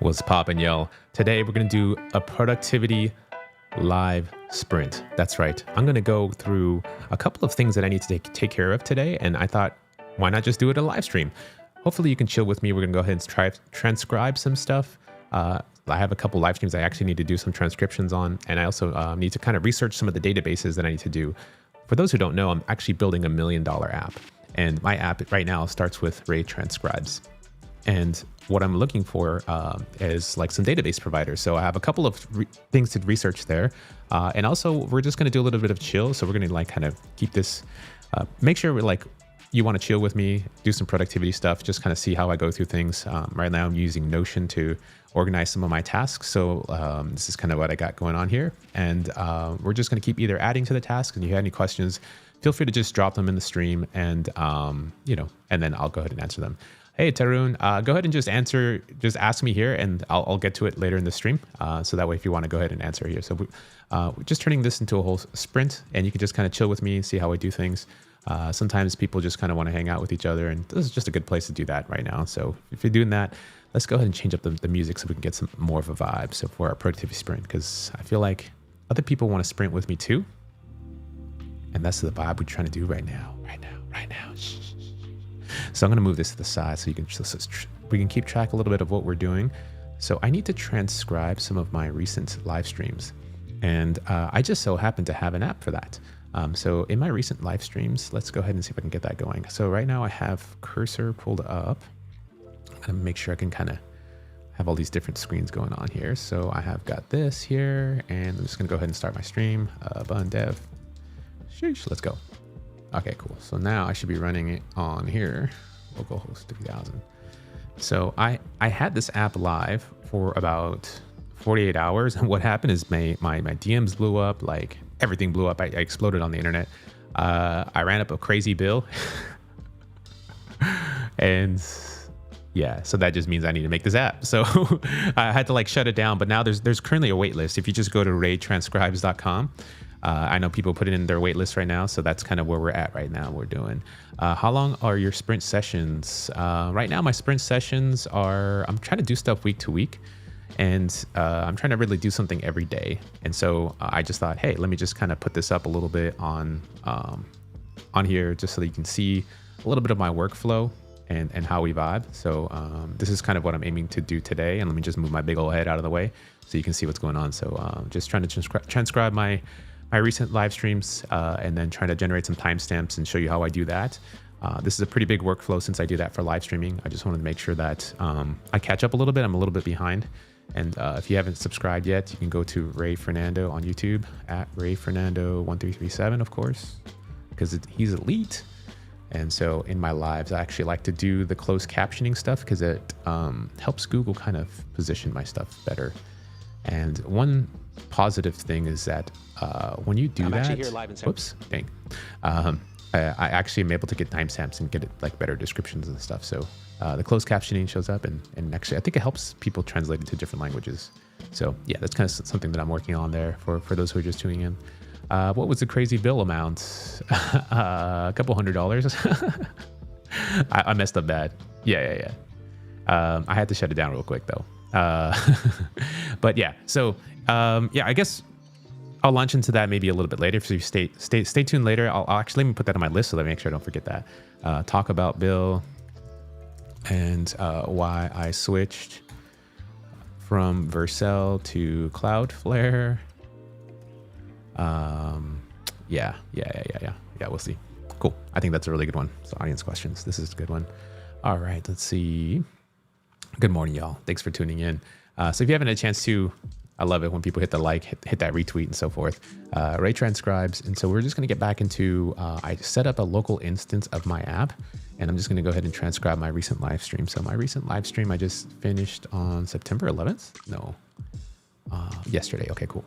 What's poppin', y'all? Today we're gonna do a productivity live sprint. That's right. I'm gonna go through a couple of things that I need to take care of today, and I thought, why not just do it a live stream? Hopefully you can chill with me. We're gonna go ahead and try transcribe some stuff. I have a couple live streams I actually need to do some transcriptions on, and I also need to kind of research some of the databases that I need to do. For those who don't know, I'm actually building $1 million app, and my app right now starts with Ray Transcribes. And what I'm looking for is like some database providers. So I have a couple of things to research there. And also we're just going to do a little bit of chill. So we're going to like kind of keep this, make sure we're like, you want to chill with me, do some productivity stuff, just kind of see how I go through things. Right now I'm using Notion to organize some of my tasks. So this is kind of what I got going on here. And we're just going to keep either adding to the task. And if you have any questions, feel free to just drop them in the stream and, and then I'll go ahead and answer them. Hey, Tarun, go ahead and just ask me here and I'll get to it later in the stream. So that way, if you want to go ahead and answer here. So we're just turning this into a whole sprint and you can just kind of chill with me and see how I do things. Sometimes people just kind of want to hang out with each other and this is just a good place to do that right now. So if you're doing that, let's go ahead and change up the music so we can get some more of a vibe. So for our productivity sprint, because I feel like other people want to sprint with me too. And that's the vibe we're trying to do right now. So I'm going to move this to the side so we can keep track a little bit of what we're doing. So I need to transcribe some of my recent live streams. And I just so happen to have an app for that. So in my recent live streams, let's go ahead and see if I can get that going. So right now I have cursor pulled up. I'm going to make sure I can kind of have all these different screens going on here. So I have got this here and I'm just going to go ahead and start my stream. Bun dev. Sheesh, let's go. Okay, cool. So now I should be running it on here. Localhost 3000. So I had this app live for about 48 hours. And what happened is my DMs blew up, like everything blew up. I exploded on the internet. I ran up a crazy bill. And yeah, so that just means I need to make this app. So I had to like shut it down, but now there's currently a wait list. If you just go to raytranscribes.com, I know people put it in their wait list right now. So that's kind of where we're at right now. We're doing, how long are your sprint sessions? Right now, my sprint sessions I'm trying to do stuff week to week and I'm trying to really do something every day. And so I just thought, hey, let me just kind of put this up a little bit on here just so that you can see a little bit of my workflow and how we vibe. So this is kind of what I'm aiming to do today. And let me just move my big old head out of the way so you can see what's going on. So just trying to transcribe my recent live streams and then trying to generate some timestamps and show you how I do that. This is a pretty big workflow since I do that for live streaming. I just wanted to make sure that I catch up a little bit. I'm a little bit behind. And if you haven't subscribed yet, you can go to Ray Fernando on YouTube at Ray Fernando 1337, of course, because he's elite. And so in my lives, I actually like to do the closed captioning stuff because it helps Google kind of position my stuff better. And one positive thing is that when you do whoops, dang. I actually am able to get timestamps and get it like better descriptions and stuff. So the closed captioning shows up and actually I think it helps people translate it to different languages. So yeah, that's kind of something that I'm working on there for those who are just tuning in. What was the crazy bill amount? A couple $100. I messed up bad. Yeah. I had to shut it down real quick though. But yeah, so yeah, I guess I'll launch into that maybe a little bit later. So you stay tuned later. I'll actually let me put that on my list so that I make sure I don't forget that. Talk about bill and why I switched from Vercel to Cloudflare. Yeah, we'll see. Cool. I think that's a really good one. So audience questions. This is a good one. All right, let's see. Good morning, y'all. Thanks for tuning in. So if you haven't had a chance to, I love it when people hit the like, hit that retweet and so forth. Ray Transcribes. And so we're just going to get back into, I set up a local instance of my app and I'm just going to go ahead and transcribe my recent live stream. So my recent live stream, I just finished on September 11th. No, yesterday. Okay, cool.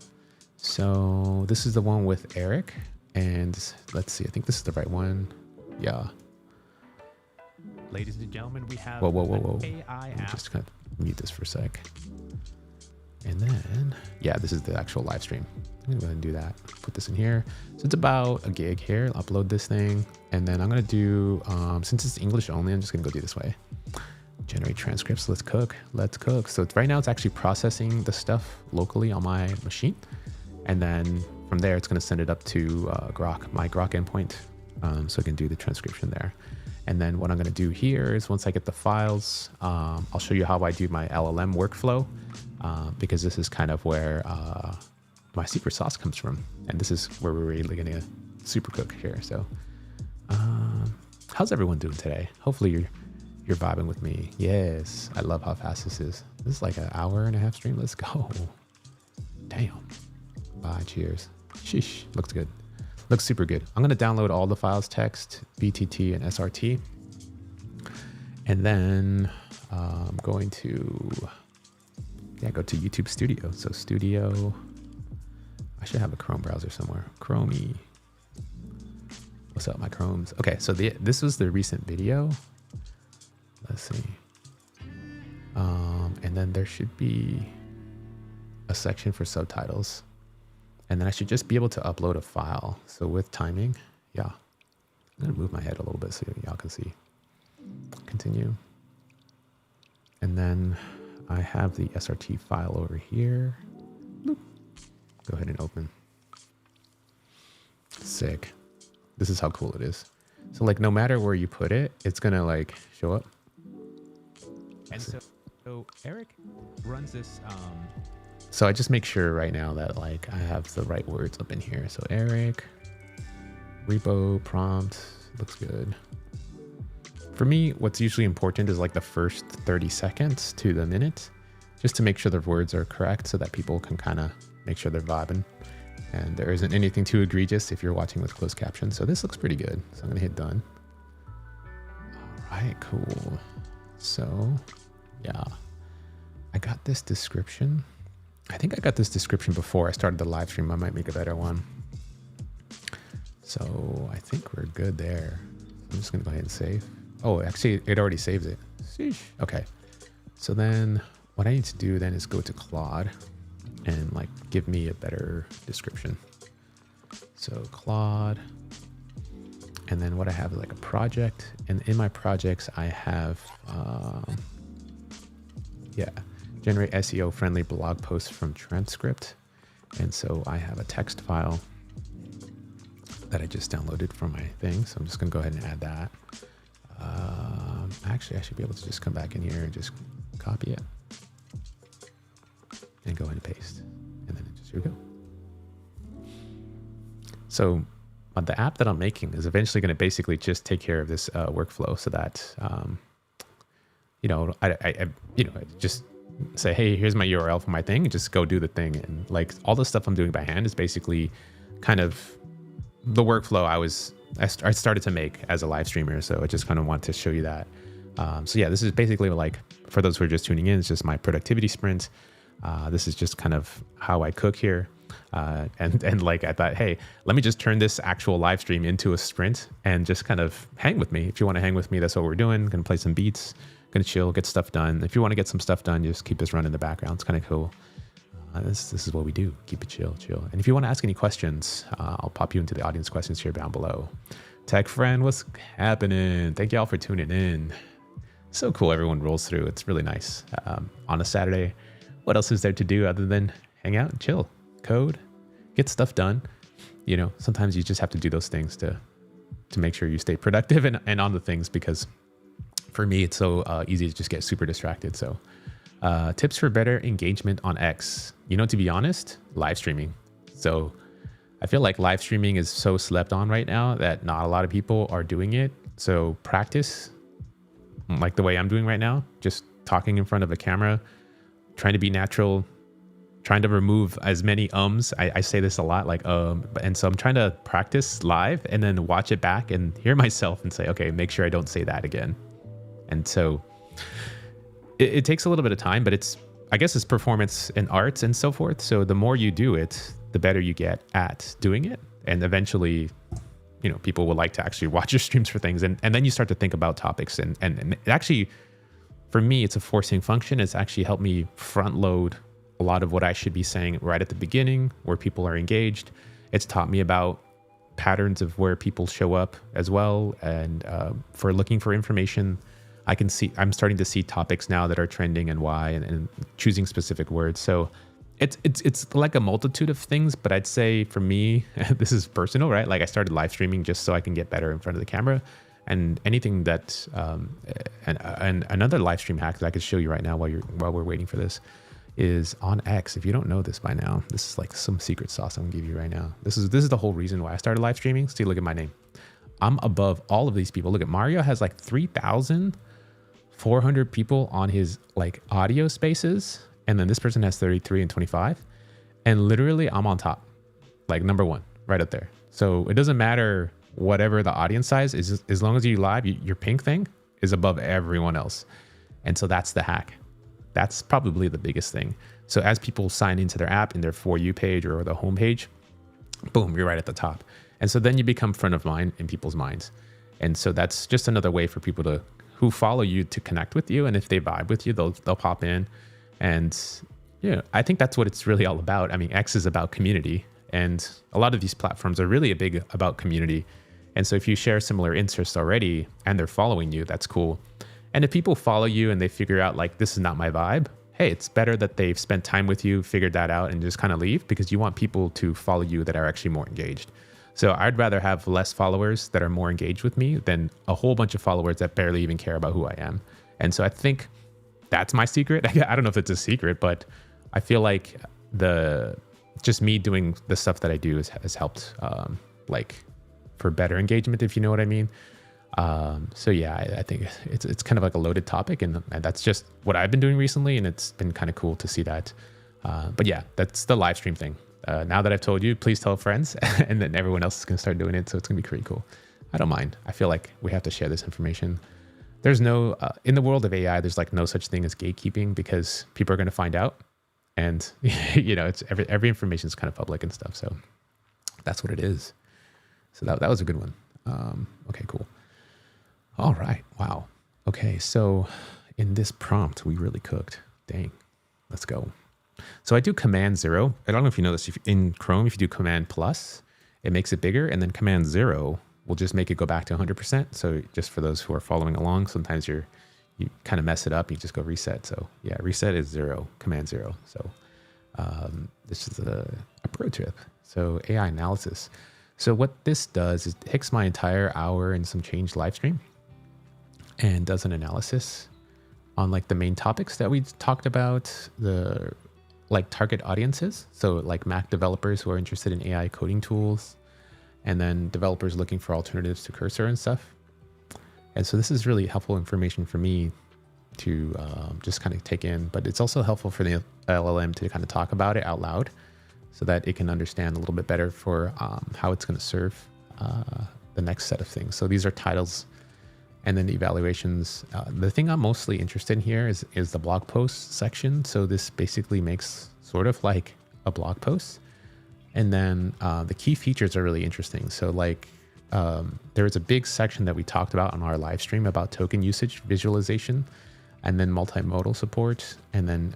So this is the one with Eric and let's see, I think this is the right one. Yeah. Ladies and gentlemen, we have whoa. AI Let me app. just kind of mute this for a sec. And then, yeah, this is the actual live stream. I'm gonna go ahead and do that. Put this in here. So it's about a gig here. I'll upload this thing. And then I'm gonna do, since it's English only, I'm just gonna go do this way. Generate transcripts. Let's cook. Let's cook. So right now it's actually processing the stuff locally on my machine. And then from there, it's going to send it up to Grok, my Grok endpoint. So I can do the transcription there. And then what I'm going to do here is once I get the files, I'll show you how I do my LLM workflow, because this is kind of where my secret sauce comes from. And this is where we're really going to super cook here. So how's everyone doing today? Hopefully you're vibing with me. Yes, I love how fast this is. This is like an hour-and-a-half stream. Let's go. Damn. Bye. Cheers. Sheesh. Looks good. Looks super good. I'm going to download all the files, text, BTT, and SRT. And then I'm going to go to YouTube Studio. So Studio, I should have a Chrome browser somewhere. Chromie. What's up, my Chromes? Okay, so this was the recent video. Let's see. And then there should be a section for subtitles. And then I should just be able to upload a file. So with timing, yeah. I'm gonna move my head a little bit so y'all can see. Continue. And then I have the SRT file over here. Bloop. Go ahead and open. Sick. This is how cool it is. So like no matter where you put it, it's gonna like show up. And so Eric runs this. So I just make sure right now that like I have the right words up in here. So Eric, repo, prompt, looks good. For me, what's usually important is like the first 30 seconds to the minute, just to make sure the words are correct so that people can kind of make sure they're vibing. And there isn't anything too egregious if you're watching with closed captions. So this looks pretty good. So I'm gonna hit done. All right, cool. So yeah, I got this description. I think I got this description before I started the live stream. I might make a better one. So I think we're good there. I'm just gonna go ahead and save. Oh, actually it already saves it. Sheesh. Okay. So then what I need to do then is go to Claude and like give me a better description. So Claude, and then what I have is like a project, and in my projects I have generate SEO-friendly blog posts from transcript. And so I have a text file that I just downloaded from my thing. So I'm just gonna go ahead and add that. Actually, I should be able to just come back in here and just copy it and go ahead and paste. And then here we go. So the app that I'm making is eventually gonna basically just take care of this workflow so that, I just say, hey, here's my URL for my thing, and just go do the thing. And like all the stuff I'm doing by hand is basically kind of the workflow I started to make as a live streamer. So I just kind of want to show you that. So yeah, this is basically like, for those who are just tuning in, it's just my productivity sprint. This is just kind of how I cook here. And like I thought, hey, let me just turn this actual live stream into a sprint and just kind of hang with me. If you want to hang with me, that's what we're doing. Gonna play some beats. Gonna chill, get stuff done. If you want to get some stuff done, just keep this running in the background. It's kind of cool. This is what we do. Keep it chill. And if you want to ask any questions, I'll pop you into the audience questions here down below. Tech friend, what's happening? Thank you all for tuning in. So cool. Everyone rolls through. It's really nice. On a Saturday, what else is there to do other than hang out and chill, code, get stuff done? You know, sometimes you just have to do those things to make sure you stay productive and on the things, because for me, it's so easy to just get super distracted. So tips for better engagement on X. You know, to be honest, live streaming. So I feel like live streaming is so slept on right now that not a lot of people are doing it. So practice like the way I'm doing right now, just talking in front of a camera, trying to be natural, trying to remove as many ums. I say this a lot, like, and so I'm trying to practice live and then watch it back and hear myself and say, okay, make sure I don't say that again. And so it takes a little bit of time, but I guess it's performance and arts and so forth. So the more you do it, the better you get at doing it. And eventually, you know, people will like to actually watch your streams for things. And then you start to think about topics. And it actually, for me, it's a forcing function. It's actually helped me front load a lot of what I should be saying right at the beginning where people are engaged. It's taught me about patterns of where people show up as well. And for looking for information, I'm starting to see topics now that are trending and why, and choosing specific words. So it's like a multitude of things, but I'd say for me, this is personal, right? Like I started live streaming just so I can get better in front of the camera, and anything that, and another live stream hack that I could show you right now while we're waiting for this is on X. If you don't know this by now, this is like some secret sauce I'm gonna give you right now. This is the whole reason why I started live streaming. See, look at my name. I'm above all of these people. Look at Mario has like 3,400 people on his like audio spaces. And then this person has 33 and 25. And literally I'm on top, like number one, right up there. So it doesn't matter whatever the audience size is, as long as you live, your pink thing is above everyone else. And so that's the hack. That's probably the biggest thing. So as people sign into their app in their For You page or the home page, boom, you're right at the top. And so then you become front of mind in people's minds. And so that's just another way for people who follow you to connect with you. And if they vibe with you, they'll pop in. And yeah, I think that's what it's really all about. I mean, X is about community, and a lot of these platforms are really big about community. And so if you share similar interests already and they're following you, that's cool. And if people follow you and they figure out like, this is not my vibe, hey, it's better that they've spent time with you, figured that out, and just kind of leave, because you want people to follow you that are actually more engaged. So I'd rather have less followers that are more engaged with me than a whole bunch of followers that barely even care about who I am. And so I think that's my secret. I don't know if it's a secret, but I feel like just me doing the stuff that I do has helped like for better engagement, if you know what I mean. So yeah, I think it's kind of like a loaded topic, and that's just what I've been doing recently, and it's been kind of cool to see that. But yeah, that's the live stream thing. Now that I've told you, please tell friends, and then everyone else is going to start doing it. So it's going to be pretty cool. I don't mind. I feel like we have to share this information. There's no, in the world of AI, there's like no such thing as gatekeeping, because people are going to find out, and you know, it's every information is kind of public and stuff. So that's what it is. So that was a good one. Okay, cool. All right. Wow. Okay. So in this prompt, we really cooked. Dang. Let's go. So I do Command 0. I don't know if you know this. In Chrome, if you do Command plus, it makes it bigger, and then Command 0 will just make it go back to 100%. So just for those who are following along, sometimes you kind of mess it up. You just go reset. So yeah, reset is 0, Command 0. So this is a pro tip. So AI analysis. So what this does is it takes my entire hour and some change live stream and does an analysis on like the main topics that we talked about, the like target audiences. So like Mac developers who are interested in AI coding tools, and then developers looking for alternatives to Cursor and stuff. And so this is really helpful information for me to just kind of take in, but it's also helpful for the LLM to kind of talk about it out loud so that it can understand a little bit better for how it's going to serve the next set of things. So these are titles and then the evaluations. The thing I'm mostly interested in here is the blog post section. So this basically makes sort of like a blog post. And then the key features are really interesting. So like there was a big section that we talked about on our live stream about token usage visualization, and then multimodal support, and then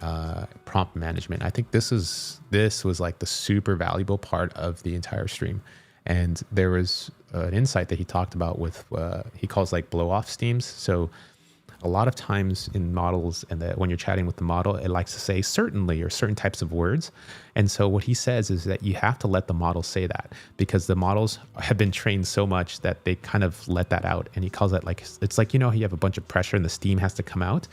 prompt management. I think this was like the super valuable part of the entire stream. And there was an insight that he talked about with, he calls like blow off steams. So a lot of times in models, and that when you're chatting with the model, it likes to say certainly or certain types of words. And so what he says is that you have to let the model say that, because the models have been trained so much that they kind of let that out. And he calls that like, it's like, you know, you have a bunch of pressure and the steam has to come out.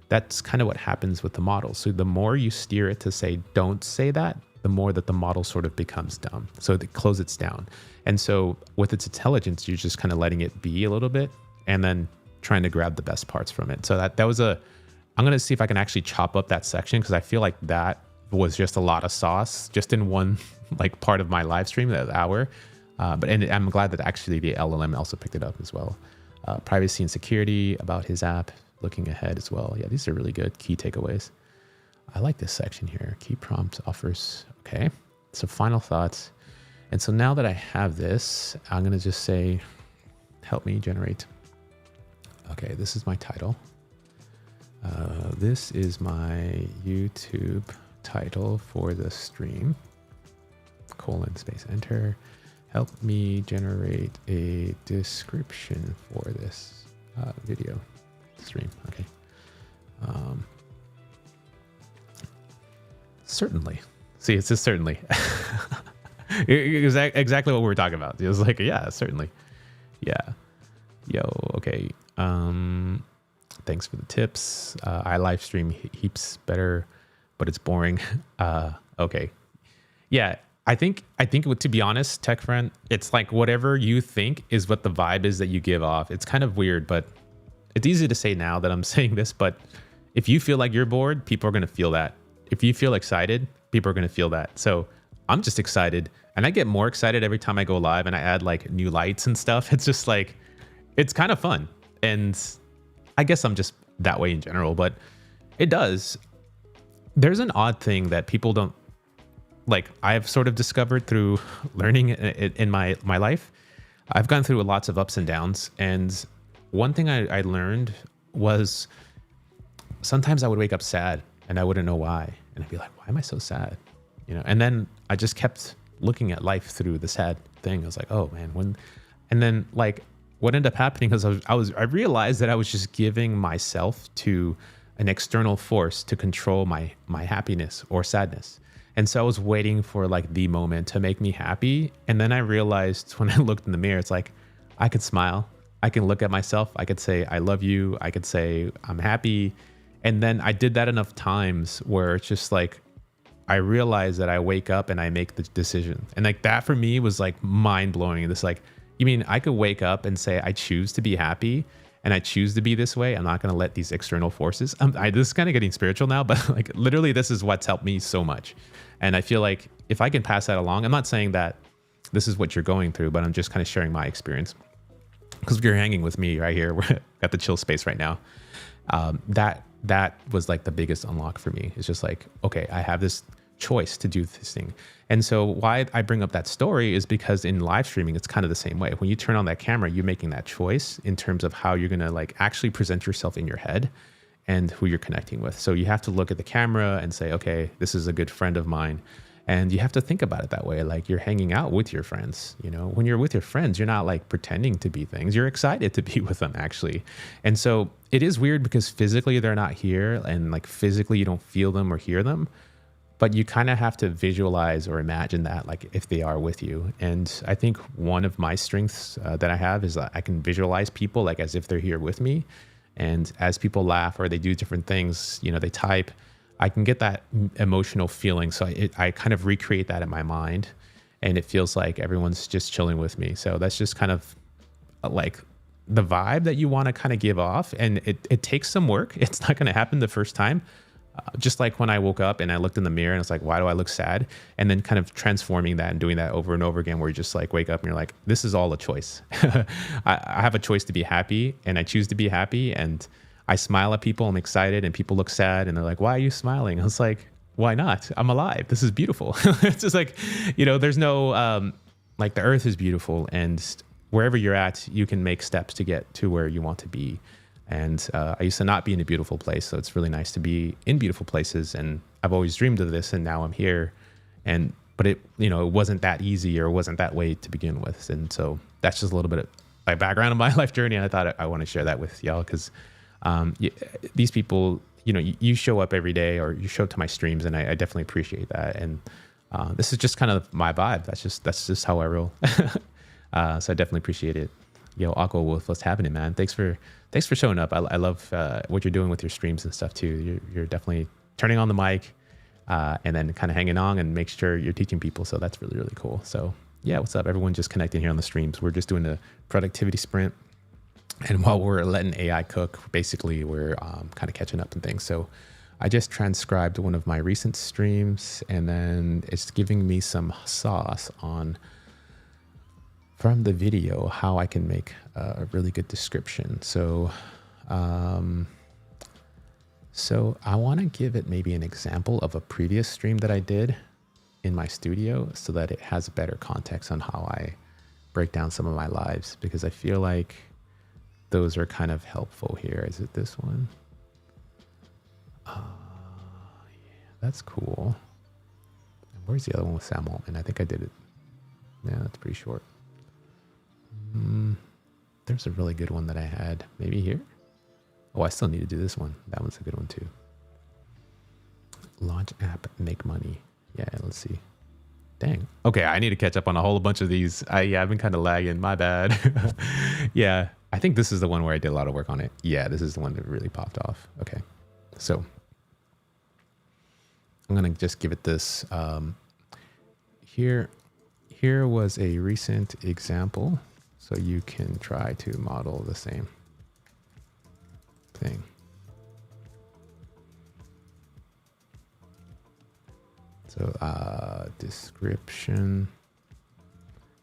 That's kind of what happens with the model. So the more you steer it to say, don't say that, the more that the model sort of becomes dumb. So it closes down. And so with its intelligence, you're just kind of letting it be a little bit and then trying to grab the best parts from it. So that was I'm going to see if I can actually chop up that section, because I feel like that was just a lot of sauce just in one like part of my live stream, that hour. And I'm glad that actually the LLM also picked it up as well. Privacy and security about his app, looking ahead as well. Yeah, these are really good key takeaways. I like this section here. Key prompt offers. Okay. So final thoughts. And so now that I have this, I'm going to just say, help me generate. Okay. This is my title. This is my YouTube title for the stream. : space enter. Help me generate a description for this video. stream. Okay. Certainly. See, it's just certainly. Exactly what we were talking about. It was like, yeah, certainly. Yeah. Yo, okay. Thanks for the tips. I live stream heaps better, but it's boring. Okay. Yeah. I think to be honest, tech friend, it's like whatever you think is what the vibe is that you give off. It's kind of weird, but it's easy to say now that I'm saying this, but if you feel like you're bored, people are going to feel that. If you feel excited, people are going to feel that. So I'm just excited, and I get more excited every time I go live and I add like new lights and stuff. It's just like, it's kind of fun. And I guess I'm just that way in general, but it does. There's an odd thing that people don't like. I've sort of discovered through learning in my life. I've gone through lots of ups and downs. And one thing I learned was sometimes I would wake up sad and I wouldn't know why. And I'd be like, why am I so sad? You know, and then I just kept looking at life through the sad thing. I was like, oh man, and then like what ended up happening was I realized that I was just giving myself to an external force to control my happiness or sadness. And so I was waiting for like the moment to make me happy. And then I realized when I looked in the mirror, it's like, I could smile. I can look at myself. I could say, I love you. I could say, I'm happy. And then I did that enough times where it's just like, I realized that I wake up and I make the decision. And like that for me was like mind blowing. And it's like, you mean I could wake up and say, I choose to be happy and I choose to be this way. I'm not going to let these external forces. This is kind of getting spiritual now, but like literally this is what's helped me so much. And I feel like if I can pass that along, I'm not saying that this is what you're going through, but I'm just kind of sharing my experience. Because if you're hanging with me right here, we're at the chill space right now. That was like the biggest unlock for me. It's just like, okay, I have this choice to do this thing. And so why I bring up that story is because in live streaming, it's kind of the same way. When you turn on that camera, you're making that choice in terms of how you're going to like actually present yourself in your head and who you're connecting with. So you have to look at the camera and say, okay, this is a good friend of mine. And you have to think about it that way. Like you're hanging out with your friends, you know, when you're with your friends, you're not like pretending to be things. You're excited to be with them actually. And so it is weird because physically they're not here and like physically you don't feel them or hear them, but you kind of have to visualize or imagine that like if they are with you. And I think one of my strengths that I have is that I can visualize people like as if they're here with me. And as people laugh or they do different things, you know, they type, I can get that emotional feeling. So I kind of recreate that in my mind and it feels like everyone's just chilling with me. So that's just kind of like the vibe that you want to kind of give off. And it takes some work. It's not going to happen the first time. Just like when I woke up and I looked in the mirror and it's like, why do I look sad? And then kind of transforming that and doing that over and over again, where you just like wake up and you're like, this is all a choice. I have a choice to be happy and I choose to be happy. And I smile at people. I'm excited and people look sad and they're like, why are you smiling? I was like, why not? I'm alive. This is beautiful. It's just like, you know, there's no, like the earth is beautiful and wherever you're at, you can make steps to get to where you want to be. And I used to not be in a beautiful place. So it's really nice to be in beautiful places. And I've always dreamed of this and now I'm here. But it, you know, it wasn't that easy or it wasn't that way to begin with. And so that's just a little bit of my background of my life journey. And I thought I want to share that with y'all because these people, you know, you show up every day or you show up to my streams and I definitely appreciate that. And this is just kind of my vibe. That's just how I roll. So I definitely appreciate it. Yo, Aqua Wolf, what's happening, man? Thanks for showing up. I love what you're doing with your streams and stuff too. You're definitely turning on the mic and then kind of hanging on and make sure you're teaching people. So that's really, really cool. So yeah, what's up? Everyone just connecting here on the streams. We're just doing a productivity sprint. And while we're letting AI cook, basically we're kind of catching up and things. So I just transcribed one of my recent streams and then it's giving me some sauce on from the video, how I can make a really good description. So, so I want to give it maybe an example of a previous stream that I did in my studio so that it has better context on how I break down some of my lives, because I feel like those are kind of helpful here. Is it this one? Yeah, that's cool. And where's the other one with Sam Altman? I think I did it. Yeah, that's pretty short. There's a really good one that I had. Maybe here? Oh, I still need to do this one. That one's a good one too. Launch app, make money. Yeah, let's see. Dang. Okay, I need to catch up on a whole bunch of these. Yeah, I've been kind of lagging. My bad. Yeah, I think this is the one where I did a lot of work on it. Yeah, this is the one that really popped off. Okay, so I'm gonna just give it this. Here was a recent example, so you can try to model the same thing. So description,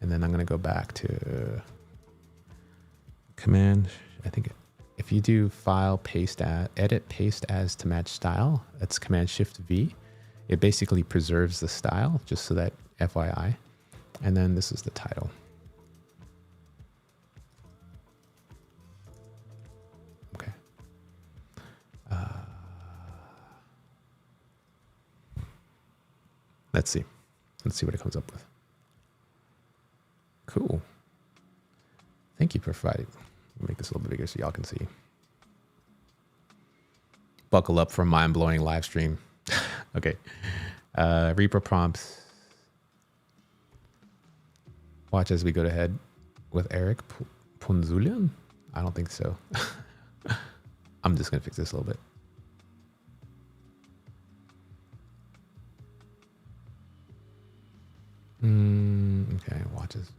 and then I'm going to go back to command. I think if you do file, paste, edit, paste as to match style, that's command shift V. It basically preserves the style, just so that FYI. And then this is the title. Okay. Let's see. Let's see what it comes up with. Cool. Thank you for providing. Make this a little bit bigger so y'all can see. Buckle up for a mind-blowing live stream. Okay. Reaper prompts. Watch as we go ahead with Eric Punzulian. I don't think so. I'm just going to fix this a little bit. Okay, watches.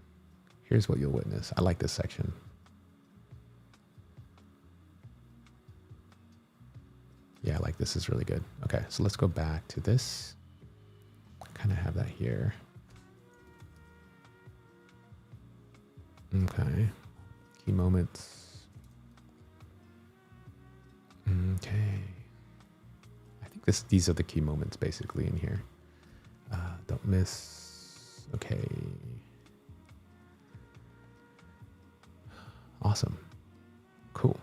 Here's what you'll witness. I like this section. Yeah, I like this is really good. Okay, so let's go back to this. Kind of have that here. Okay, key moments. Okay, I think these are the key moments basically in here. Don't miss. Okay. Awesome. Cool.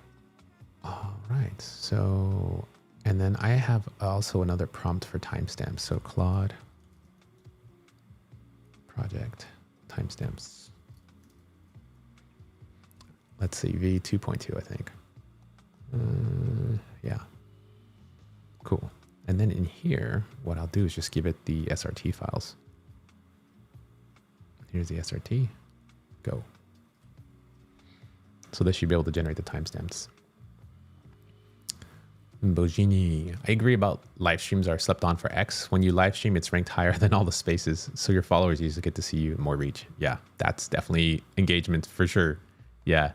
All right. So, and then I have also another prompt for timestamps. So Claude project timestamps. Let's see, V 2.2, I think. Yeah. Cool. And then in here, what I'll do is just give it the SRT files. Here's the SRT. Go. So this should be able to generate the timestamps. Bogini, I agree about live streams are slept on for X. When you live stream, it's ranked higher than all the spaces. So your followers usually get to see you more reach. Yeah, that's definitely engagement for sure. Yeah.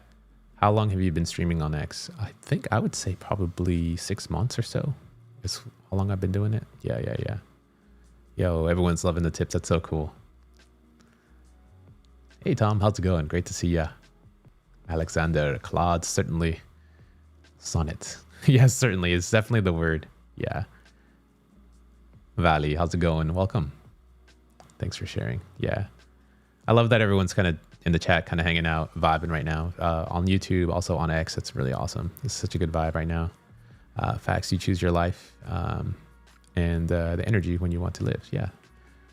How long have you been streaming on X? I think I would say probably 6 months or so. It's how long I've been doing it. Yeah. Yo, everyone's loving the tips. That's so cool. Hey, Tom, how's it going? Great to see ya. Alexander, Claude, certainly. Sonnet. Yes, certainly. It's definitely the word. Yeah. Valley, how's it going? Welcome. Thanks for sharing. Yeah. I love that everyone's kind of in the chat, kind of hanging out, vibing right now. On YouTube, also on X. It's really awesome. It's such a good vibe right now. Facts, you choose your life and the energy when you want to live. Yeah.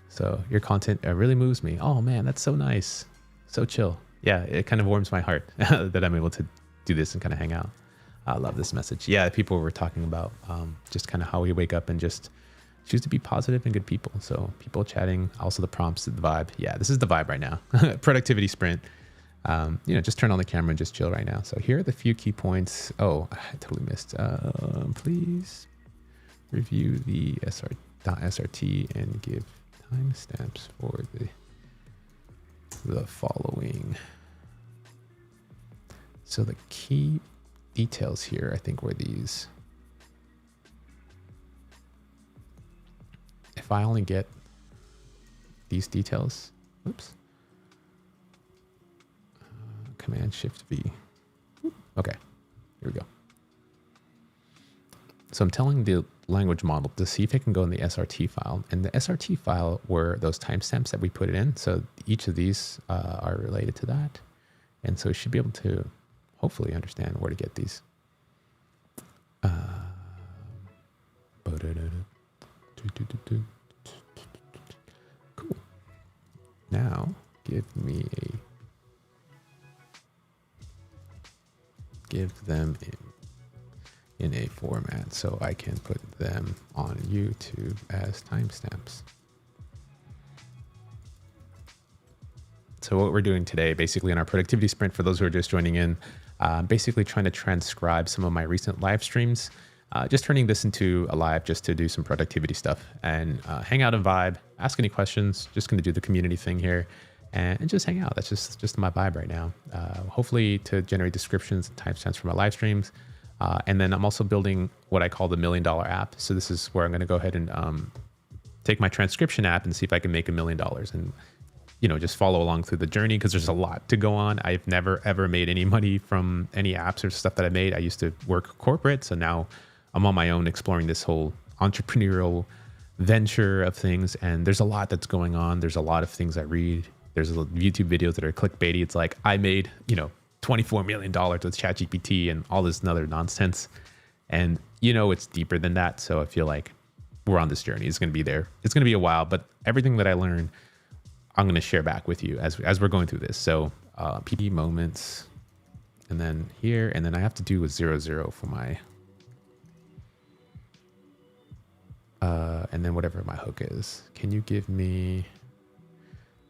So your content really moves me. Oh, man, that's so nice. So chill. Yeah, it kind of warms my heart that I'm able to do this and kind of hang out. I love this message. Yeah, people were talking about just kind of how we wake up and just choose to be positive and good people. So people chatting, also the prompts, the vibe. Yeah, this is the vibe right now. Productivity sprint. Just turn on the camera and just chill right now. So here are the few key points. Oh, I totally missed. Please review the SRT and give timestamps for the following. So the key details here, I think, were these. If I only get these details, oops. Command Shift V. Okay, here we go. So I'm telling the language model to see if it can go in the SRT file. And the SRT file were those timestamps that we put it in. So each of these are related to that. And so it should be able to hopefully understand where to get these. Cool. Now give them format so I can put them on YouTube as timestamps. So what we're doing today, basically in our productivity sprint, for those who are just joining in, basically trying to transcribe some of my recent live streams, just turning this into a live just to do some productivity stuff and hang out and vibe, ask any questions, just going to do the community thing here and just hang out. That's just my vibe right now. Hopefully to generate descriptions and timestamps for my live streams. And then I'm also building what I call the $1 million app. So this is where I'm going to go ahead and take my transcription app and see if I can make $1 million and, you know, just follow along through the journey, because there's a lot to go on. I've never, ever made any money from any apps or stuff that I made. I used to work corporate. So now I'm on my own exploring this whole entrepreneurial venture of things. And there's a lot that's going on. There's a lot of things I read. There's YouTube videos that are clickbaity. It's like, I made, you know, $24 million with ChatGPT and all this other nonsense. And, you know, it's deeper than that. So I feel like we're on this journey. It's going to be there. It's going to be a while, but everything that I learned, I'm going to share back with you as we're going through this. So PD moments, and then here, and then I have to do a 0, for my, and then whatever my hook is. Can you give me,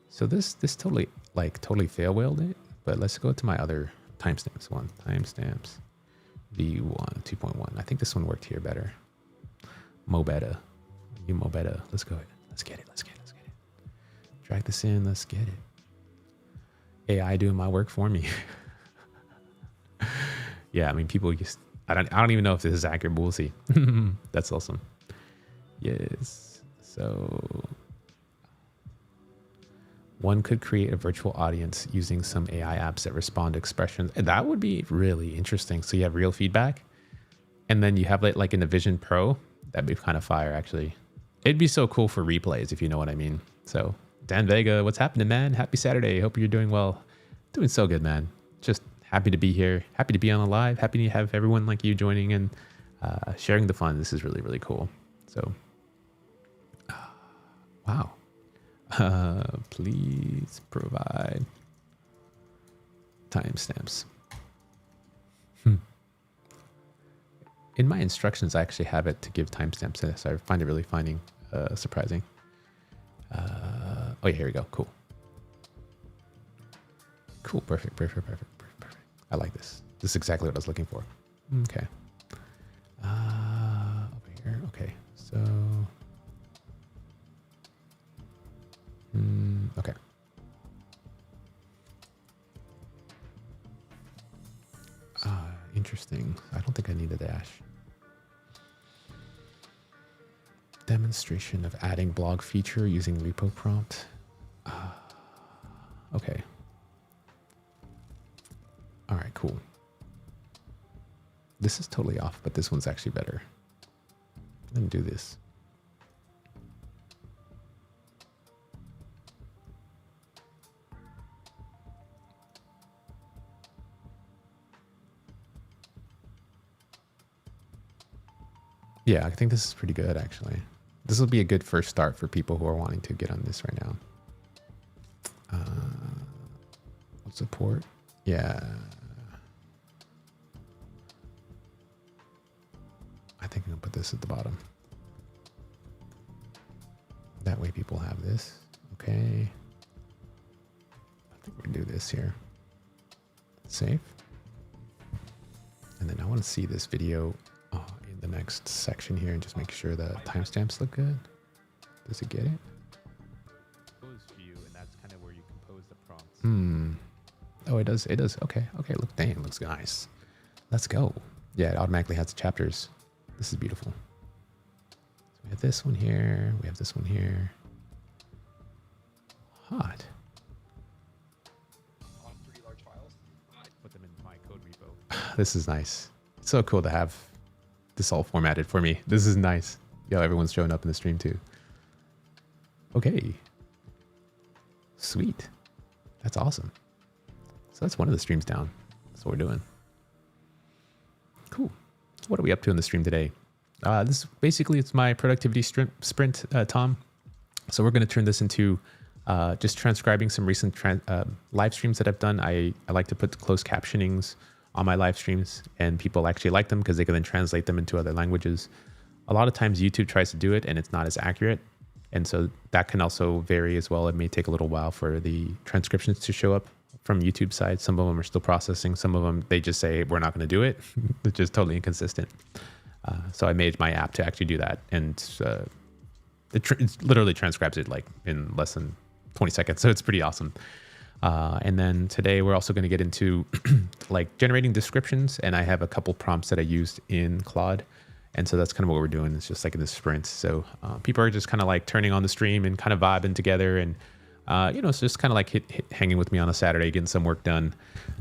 so this totally fail whaled it, but let's go to my other timestamps one. Timestamps V1, 2.1. I think this one worked here better. Mo better. You mo better. Let's go ahead. Let's get it. Drag this in. Let's get it. AI doing my work for me. Yeah, I mean, people just, I don't even know if this is accurate, but we'll see. That's awesome. Yes. So one could create a virtual audience using some AI apps that respond to expressions. And that would be really interesting. So you have real feedback, and then you have it like in the Vision Pro. That'd be kind of fire, actually. It'd be so cool for replays, if you know what I mean. So Dan Vega, what's happening, man? Happy Saturday. Hope you're doing well. Doing so good, man. Just happy to be here. Happy to be on the live. Happy to have everyone like you joining and sharing the fun. This is really, really cool. So, wow. Please provide timestamps. In my instructions, I actually have it to give timestamps, so I find it really surprising. Oh yeah, here we go. Cool. Perfect. I like this. This is exactly what I was looking for. Okay. Over here. Okay. So. Okay. Interesting. I don't think I need a dash. Demonstration of adding blog feature using repo prompt. Okay. All right, cool. This is totally off, but this one's actually better. Let me do this. Yeah, I think this is pretty good, actually. This will be a good first start for people who are wanting to get on this right now. Support. Yeah. I think I'm going to put this at the bottom. That way people have this. Okay. I think we can do this here. Save. And then I want to see this video in the next section here and just make sure the timestamps look good. Does it get it? Compose view, and that's kind of where you compose the prompts. Oh, it does. It does. Okay. Look, dang, it looks nice. Let's go. Yeah, it automatically has the chapters. This is beautiful. So we have this one here. We have this one here. Hot. On 3 large files. I put them in my code repo. This is nice. It's so cool to have this all formatted for me. This is nice. Yo, everyone's showing up in the stream too. Okay. Sweet. That's awesome. So that's one of the streams down. That's what we're doing. Cool. What are we up to in the stream today? This basically, it's my productivity sprint, Tom. So we're going to turn this into just transcribing some recent live streams that I've done. I like to put closed captionings on my live streams, and people actually like them because they can then translate them into other languages. A lot of times YouTube tries to do it and it's not as accurate. And so that can also vary as well. It may take a little while for the transcriptions to show up from YouTube side. Some of them are still processing. Some of them, they just say, we're not going to do it. It's just totally inconsistent. So I made my app to actually do that. And it literally transcribes it like in less than 20 seconds. So it's pretty awesome. And then today we're also going to get into like generating descriptions. And I have a couple prompts that I used in Claude. And so that's kind of what we're doing. It's just like in the sprints. So people are just kind of like turning on the stream and kind of vibing together. And, it's just kind of like hanging with me on a Saturday, getting some work done,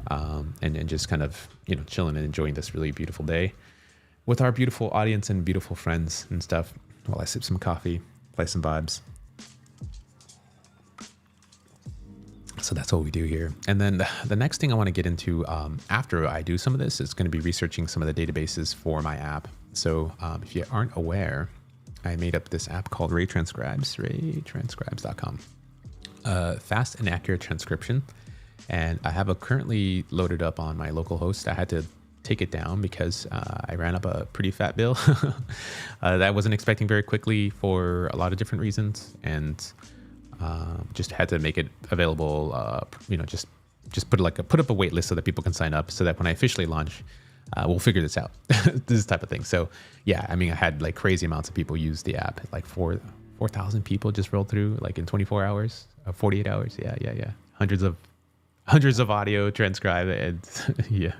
and just kind of, chilling and enjoying this really beautiful day with our beautiful audience and beautiful friends and stuff while I sip some coffee, play some vibes. So that's what we do here. And then the next thing I want to get into after I do some of this is going to be researching some of the databases for my app. So if you aren't aware, I made up this app called Ray Transcribes, raytranscribes.com. Fast and accurate transcription. And I have it currently loaded up on my local host. I had to take it down because I ran up a pretty fat bill that I wasn't expecting very quickly for a lot of different reasons. And just had to make it available, just put up a wait list so that people can sign up so that when I officially launch, we'll figure this out, this type of thing. So yeah, I mean, I had like crazy amounts of people use the app, like 4,000 people just rolled through like in 24 hours, 48 hours. Yeah. Hundreds of audio transcribed. And yeah.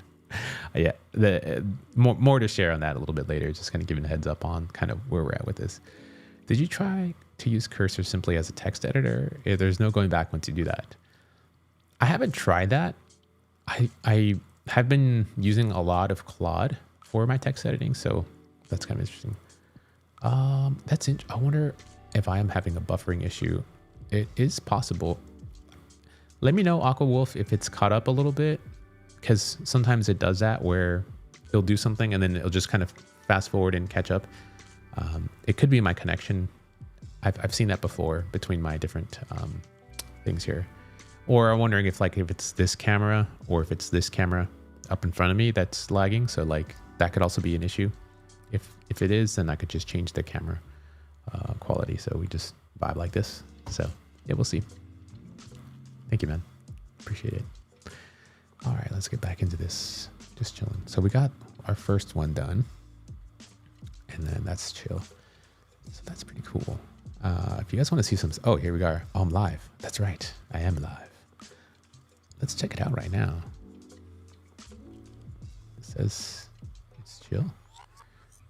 More to share on that a little bit later. Just kind of giving a heads up on kind of where we're at with this. Did you try to use Cursor simply as a text editor? There's no going back once you do that. I haven't tried that. I have been using a lot of Claude for my text editing, so that's kind of interesting. I wonder if I am having a buffering issue. It is possible. Let me know, Aqua Wolf, if it's caught up a little bit, because sometimes it does that where it'll do something and then it'll just kind of fast forward and catch up. It could be my connection. I've seen that before between my different things here. Or I'm wondering if it's this camera or if it's this camera up in front of me that's lagging. So like that could also be an issue. If it is, then I could just change the camera quality. So we just vibe like this. So yeah, we'll see. Thank you, man. Appreciate it. All right, let's get back into this. Just chilling. So we got our first one done. And then that's chill. So that's pretty cool. If you guys want to see some, oh, here we are. Oh, I'm live. That's right. I am live. Let's check it out right now. It says it's chill.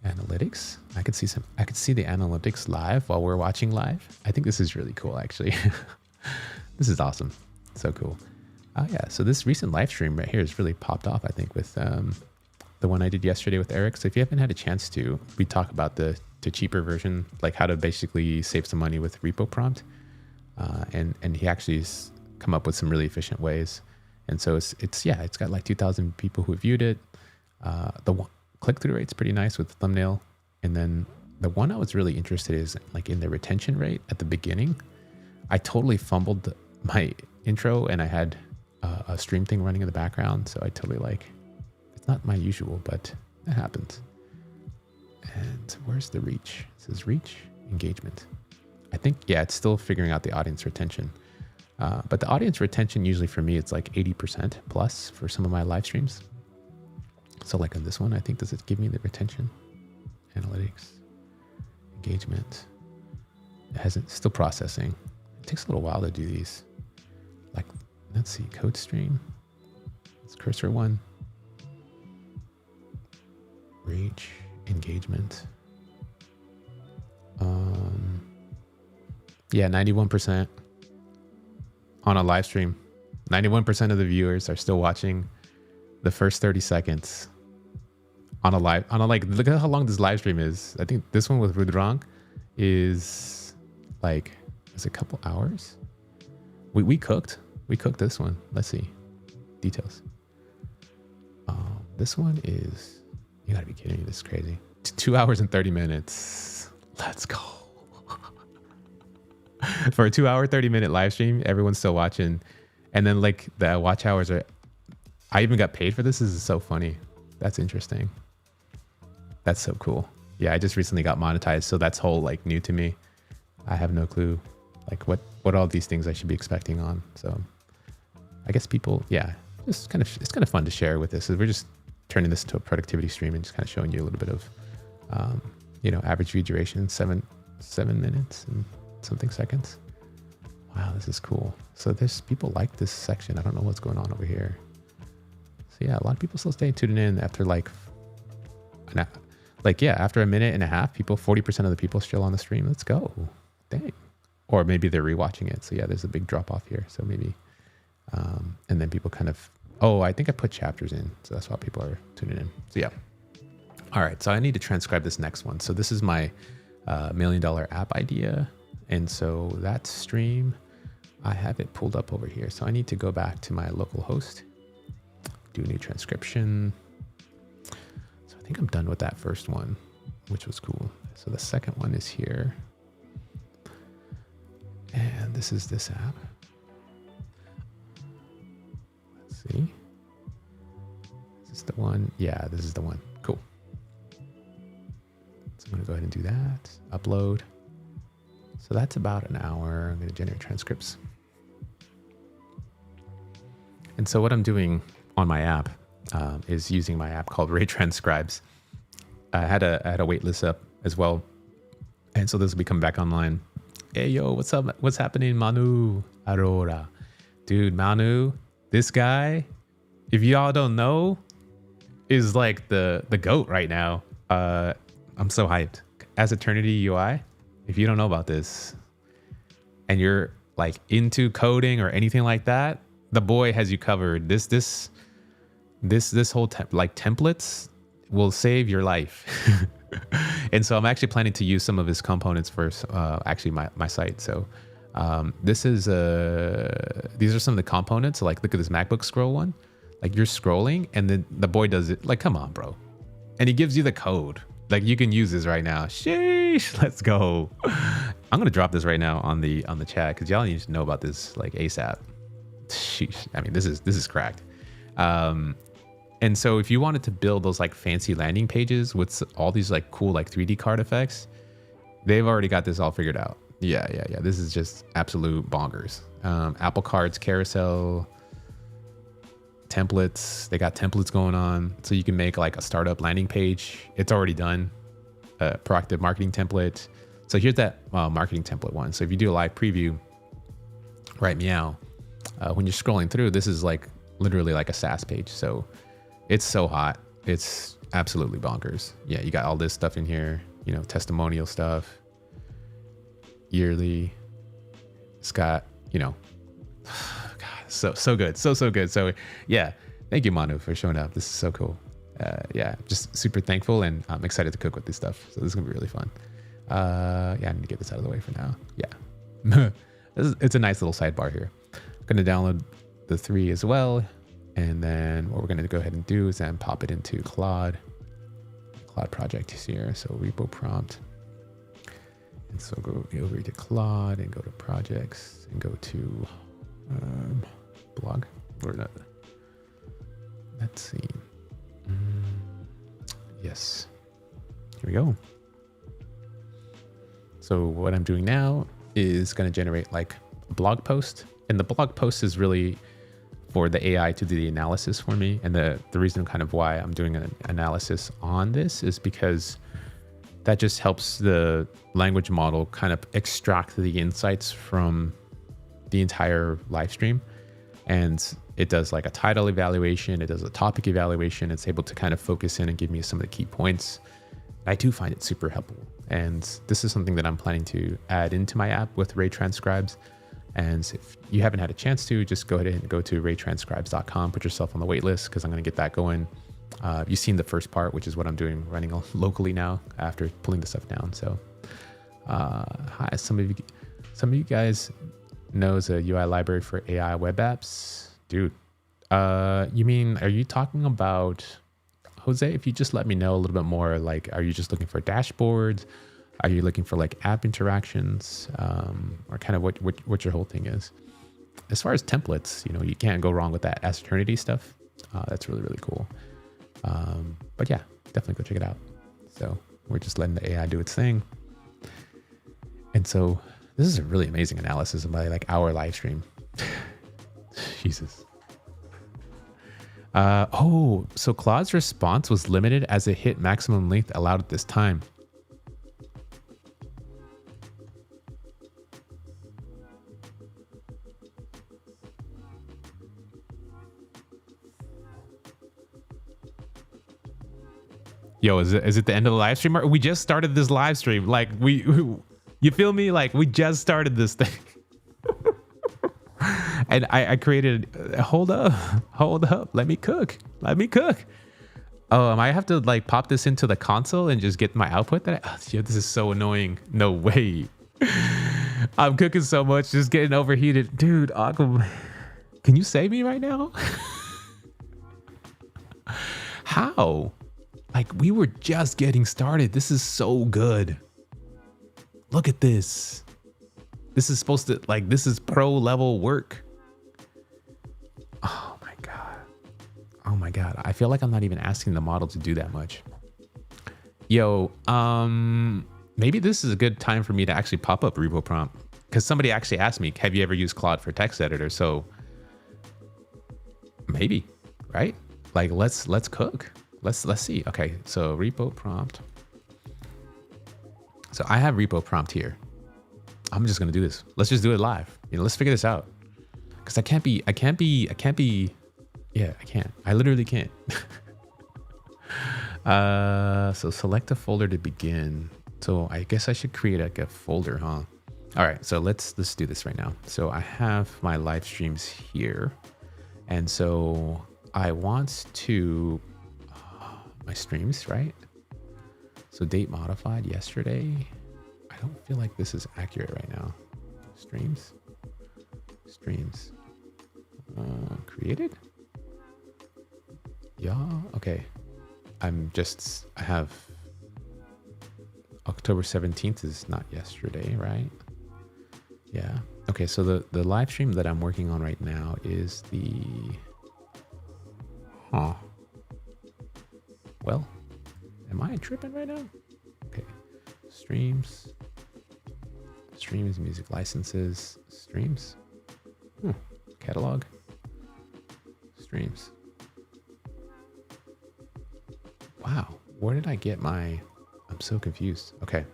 Analytics. I could see the analytics live while we're watching live. I think this is really cool, actually. This is awesome. So cool. Yeah. So this recent live stream right here has really popped off, I think, with the one I did yesterday with Eric. So if you haven't had a chance to, we talk about the cheaper version, like how to basically save some money with repo prompt. And he actually has come up with some really efficient ways. And so it's got like 2,000 people who viewed it. The click-through rate's pretty nice with the thumbnail. And then the one I was really interested in is like in the retention rate at the beginning. I totally fumbled my intro and I had a stream thing running in the background. So I totally it's not my usual, but it happens. And where's the reach? It says reach, engagement. I think, yeah, it's still figuring out the audience retention. But the audience retention, usually for me, it's like 80% plus for some of my live streams. So like on this one, I think, does it give me the retention? Analytics, engagement. It hasn't, still processing. It takes a little while to do these. Like, let's see, code stream. It's cursor one. Reach, engagement. Yeah, 91% on a live stream. 91% of the viewers are still watching the first 30 seconds on a look at how long this live stream is. I think this one with Rudrang is like, is it a couple hours? We cooked this one. Let's see details. This one is, you gotta be kidding me, this is crazy. 2 hours and 30 minutes. Let's go. For a 2 hour, 30 minute live stream, everyone's still watching. And then like the watch hours are, I even got paid for this. This is so funny. That's interesting. That's so cool. Yeah, I just recently got monetized, so that's whole like new to me. I have no clue like what all these things I should be expecting on. So I guess people, yeah, it's kind of fun to share with this. So we're just turning this into a productivity stream and just kind of showing you a little bit of, average view duration, seven minutes and something seconds. Wow, this is cool. So there's people like this section. I don't know what's going on over here. So yeah, a lot of people still stay tuning in after after a minute and a half, 40% of the people still on the stream. Let's go. Dang. Or maybe they're rewatching it. So yeah, there's a big drop off here. So maybe, and then people kind of, I think I put chapters in. So that's why people are tuning in. So yeah. All right. So I need to transcribe this next one. So this is my $1 million app idea. And so that stream, I have it pulled up over here. So I need to go back to my local host, do a new transcription. So I think I'm done with that first one, which was cool. So the second one is here. And this is this app. Let's see. Is this the one? Yeah, this is the one. Cool. So I'm going to go ahead and do that. Upload. So that's about an hour. I'm going to generate transcripts. And so what I'm doing on my app is using my app called Ray Transcribes. I had a waitlist up as well. And so this will be coming back online. Hey, yo, what's up? What's happening, Manu Aurora? Dude, Manu, this guy, if y'all don't know, is like the GOAT right now. I'm so hyped. As Eternity UI, if you don't know about this and you're like into coding or anything like that, the boy has you covered. This whole templates will save your life. And so I'm actually planning to use some of his components for actually my site. So these are some of the components. Like look at this MacBook scroll one. Like you're scrolling and then the boy does it. Like, come on, bro. And he gives you the code. Like you can use this right now. Sheesh, let's go. I'm gonna drop this right now on the chat because y'all need to know about this like ASAP. Sheesh. I mean, this is cracked. And so if you wanted to build those like fancy landing pages with all these like cool like 3D card effects, they've already got this all figured out. Yeah. This is just absolute bonkers. Apple Cards, carousel, templates. They got templates going on. So you can make like a startup landing page. It's already done. Proactive marketing template. So here's that marketing template one. So if you do a live preview, right meow, when you're scrolling through, this is like literally like a SaaS page. So it's so hot. It's absolutely bonkers. Yeah, you got all this stuff in here, testimonial stuff, yearly. It's got, God, so good. So good. So yeah, thank you, Manu, for showing up. This is so cool. Just super thankful and I'm excited to cook with this stuff. So this is gonna be really fun. I need to get this out of the way for now. Yeah, it's a nice little sidebar here. I'm gonna download the 3 as well. And then what we're going to go ahead and do is then pop it into Claude project is here. So repo prompt. And so go over to Claude and go to projects and go to blog or not. Let's see. Yes. Here we go. So what I'm doing now is going to generate like a blog post. And the blog post is really for the AI to do the analysis for me. And the reason kind of why I'm doing an analysis on this is because that just helps the language model kind of extract the insights from the entire live stream. And it does like a title evaluation. It does a topic evaluation. It's able to kind of focus in and give me some of the key points. I do find it super helpful. And this is something that I'm planning to add into my app with Ray Transcribes. And if you haven't had a chance to, just go ahead and go to raytranscribes.com, put yourself on the wait list because I'm going to get that going. You've seen the first part, which is what I'm doing, running locally now after pulling the stuff down. So hi, some of you guys knows a UI library for AI web apps. Dude, are you talking about, Jose, if you just let me know a little bit more, like, are you just looking for dashboards? Are you looking for like app interactions, or kind of what your whole thing is? As far as templates, you can't go wrong with that As Eternity stuff. That's really, really cool. But yeah, definitely go check it out. So we're just letting the AI do its thing. And so this is a really amazing analysis of my like hour live stream. Jesus. So Claude's response was limited as it hit maximum length allowed at this time. Yo, is it the end of the live stream? We just started this live stream. Like you feel me? Like we just started this thing. And I created, hold up. Let me cook. Oh, I have to like pop this into the console and just get my output yo, this is so annoying. No way. I'm cooking so much, just getting overheated. Dude, Aqua, can you save me right now? How? Like we were just getting started. This is so good. Look at this. This is supposed to like, this is pro level work. Oh my God. Oh my God. I feel like I'm not even asking the model to do that much. Yo, maybe this is a good time for me to actually pop up repo prompt, because somebody actually asked me, have you ever used Claude for text editor? So maybe, right? Like let's cook. Let's see. Okay, so repo prompt. So I have repo prompt here. I'm just gonna do this. Let's just do it live. You know, let's figure this out. Because I can't be. Yeah, I can't. I literally can't. So select a folder to begin. So I guess I should create like a folder, huh? All right, so let's do this right now. So I have my live streams here, and so I want to my streams, right? So date modified yesterday. I don't feel like this is accurate right now. Streams. Created. Yeah. Okay. I have October 17th is not yesterday, right? Yeah. Okay. So the live stream that I'm working on right now is well, am I tripping right now? Okay. Streams, music licenses, streams, catalog, streams. Wow. Where did I get I'm so confused. Okay.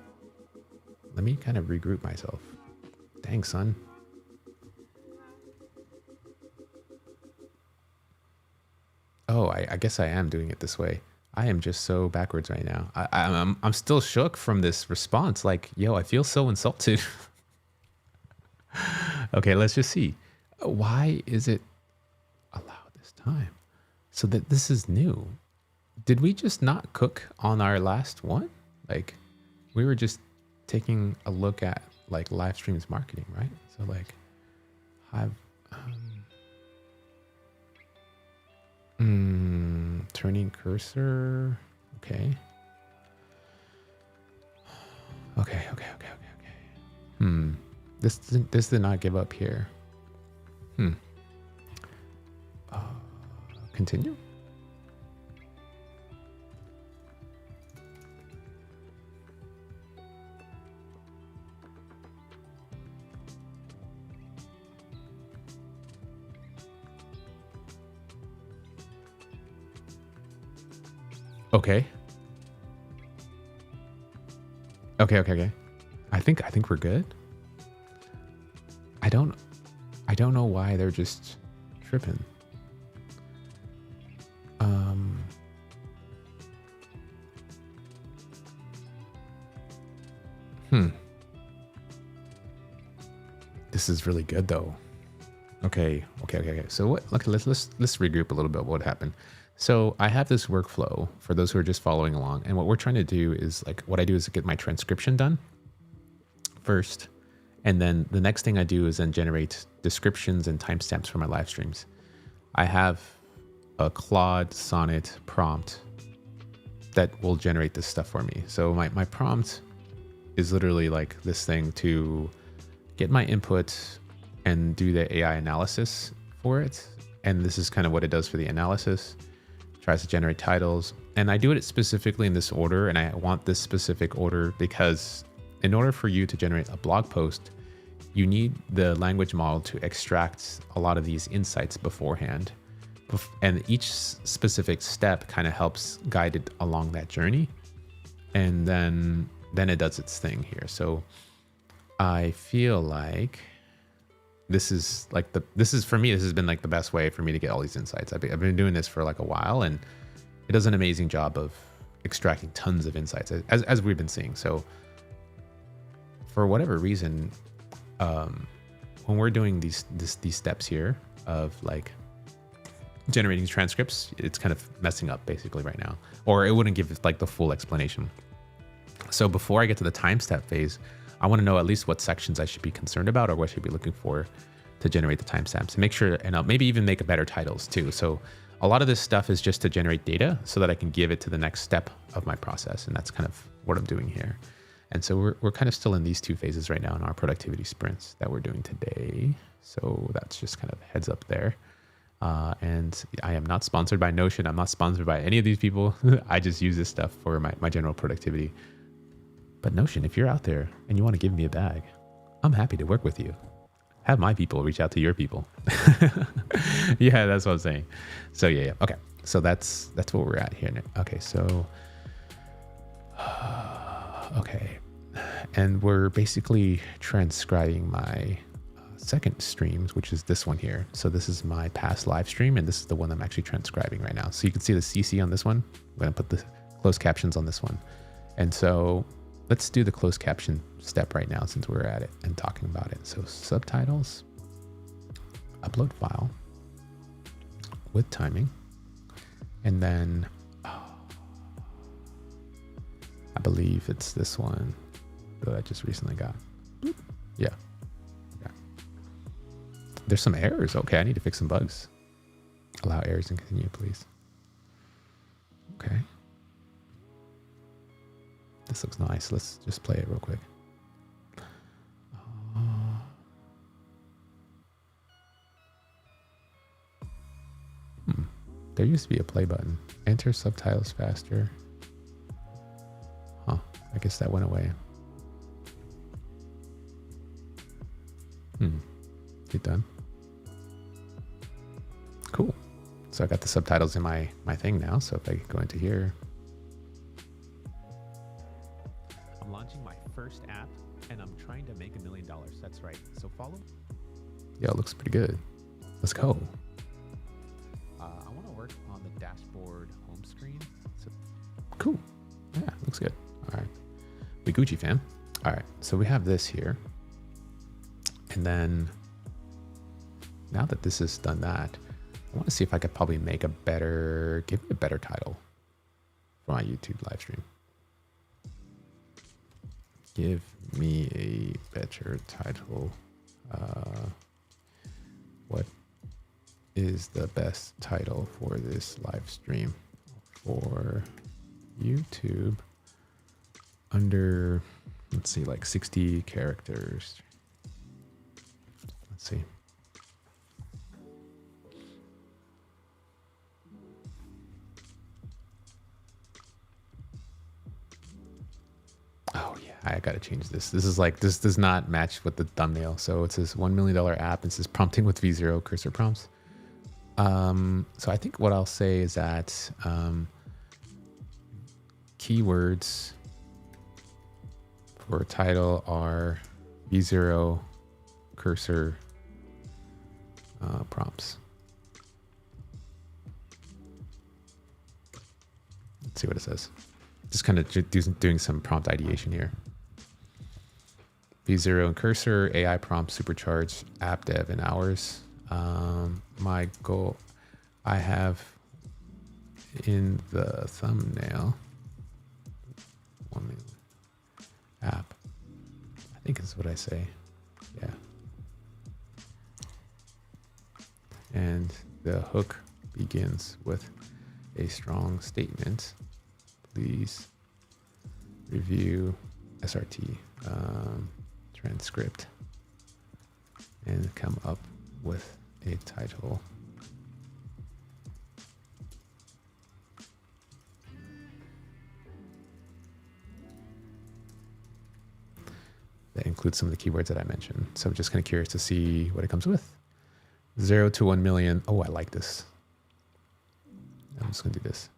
Let me kind of regroup myself. Dang, son. Oh, I guess I am doing it this way. I am just so backwards right now. I'm still shook from this response. Like, yo, I feel so insulted. Okay, let's just see. Why is it allowed this time? So that this is new. Did we just not cook on our last one? Like, we were just taking a look at like live streams marketing, right? So like, turning cursor. Okay. This did not give up here. Continue. Okay. I think we're good. I don't know why they're just tripping. This is really good though. Okay. So what? Okay, let's regroup a little bit. What happened? So I have this workflow for those who are just following along, and what we're trying to do is like what I do is get my transcription done first, and then the next thing I do is then generate descriptions and timestamps for my live streams. I have a Claude Sonnet prompt that will generate this stuff for me. So my prompt is literally like this thing to get my input and do the AI analysis for it. And this is kind of what it does for the analysis. Tries to generate titles. And I do it specifically in this order. And I want this specific order because in order for you to generate a blog post, you need the language model to extract a lot of these insights beforehand. And each specific step kind of helps guide it along that journey. And then it does its thing here. So I feel like this is for me, this has been like the best way for me to get all these insights. I've been doing this for like a while, and it does an amazing job of extracting tons of insights as we've been seeing. So for whatever reason, when we're doing these steps here of like generating transcripts, it's kind of messing up basically right now, or it wouldn't give like the full explanation. So before I get to the time step phase, I want to know at least what sections I should be concerned about or what I should be looking for to generate the timestamps, and make sure, and I'll maybe even make a better titles too. So a lot of this stuff is just to generate data so that I can give it to the next step of my process. And that's kind of what I'm doing here. And so we're kind of still in these two phases right now in our productivity sprints that we're doing today. So that's just kind of heads up there. And I am not sponsored by Notion. I'm not sponsored by any of these people. I just use this stuff for my general productivity. But Notion, if you're out there and you want to give me a bag, I'm happy to work with you. Have my people reach out to your people. Yeah, that's what I'm saying. So yeah. Okay. So that's what we're at here. Okay. So, okay. And we're basically transcribing my second streams, which is this one here. So this is my past live stream, and this is the one I'm actually transcribing right now. So you can see the CC on this one. I'm going to put the closed captions on this one. And so let's do the closed caption step right now since we're at it and talking about it. So subtitles, upload file with timing, and then I believe it's this one that I just recently got. Yeah. Okay. There's some errors. Okay, I need to fix some bugs. Allow errors and continue, please. Okay. This looks nice. Let's just play it real quick. There used to be a play button. Enter subtitles faster. Huh. I guess that went away. Get done. Cool. So I got the subtitles in my thing now. So if I go into here. I'm launching my first app and I'm trying to make $1 million. That's right. So follow. Yeah, it looks pretty good. Let's go. I want to work on the dashboard home screen. So cool. Yeah, looks good. All right. We Gucci, fam. All right. So we have this here. And then now that this has done that, I want to see if I could probably make give me a better title for my YouTube live stream. Give me a better title. What is the best title for this live stream for YouTube under, let's see, like 60 characters. Let's see. Oh yeah, I gotta change this. This is like, this does not match with the thumbnail. So it says $1 million app. It says prompting with V0 cursor prompts. So I think what I'll say is that keywords for title are V0 cursor prompts. Let's see what it says. Just kind of doing some prompt ideation here. V0 and cursor, AI prompt, supercharged, app dev in hours. My goal, I have in the thumbnail, app, I think is what I say. Yeah. And the hook begins with a strong statement. Please review SRT transcript and come up with a title include some of the keywords that I mentioned. So I'm just kind of curious to see what it comes with. 0 to 1 million. Oh, I like this. I'm just going to do this.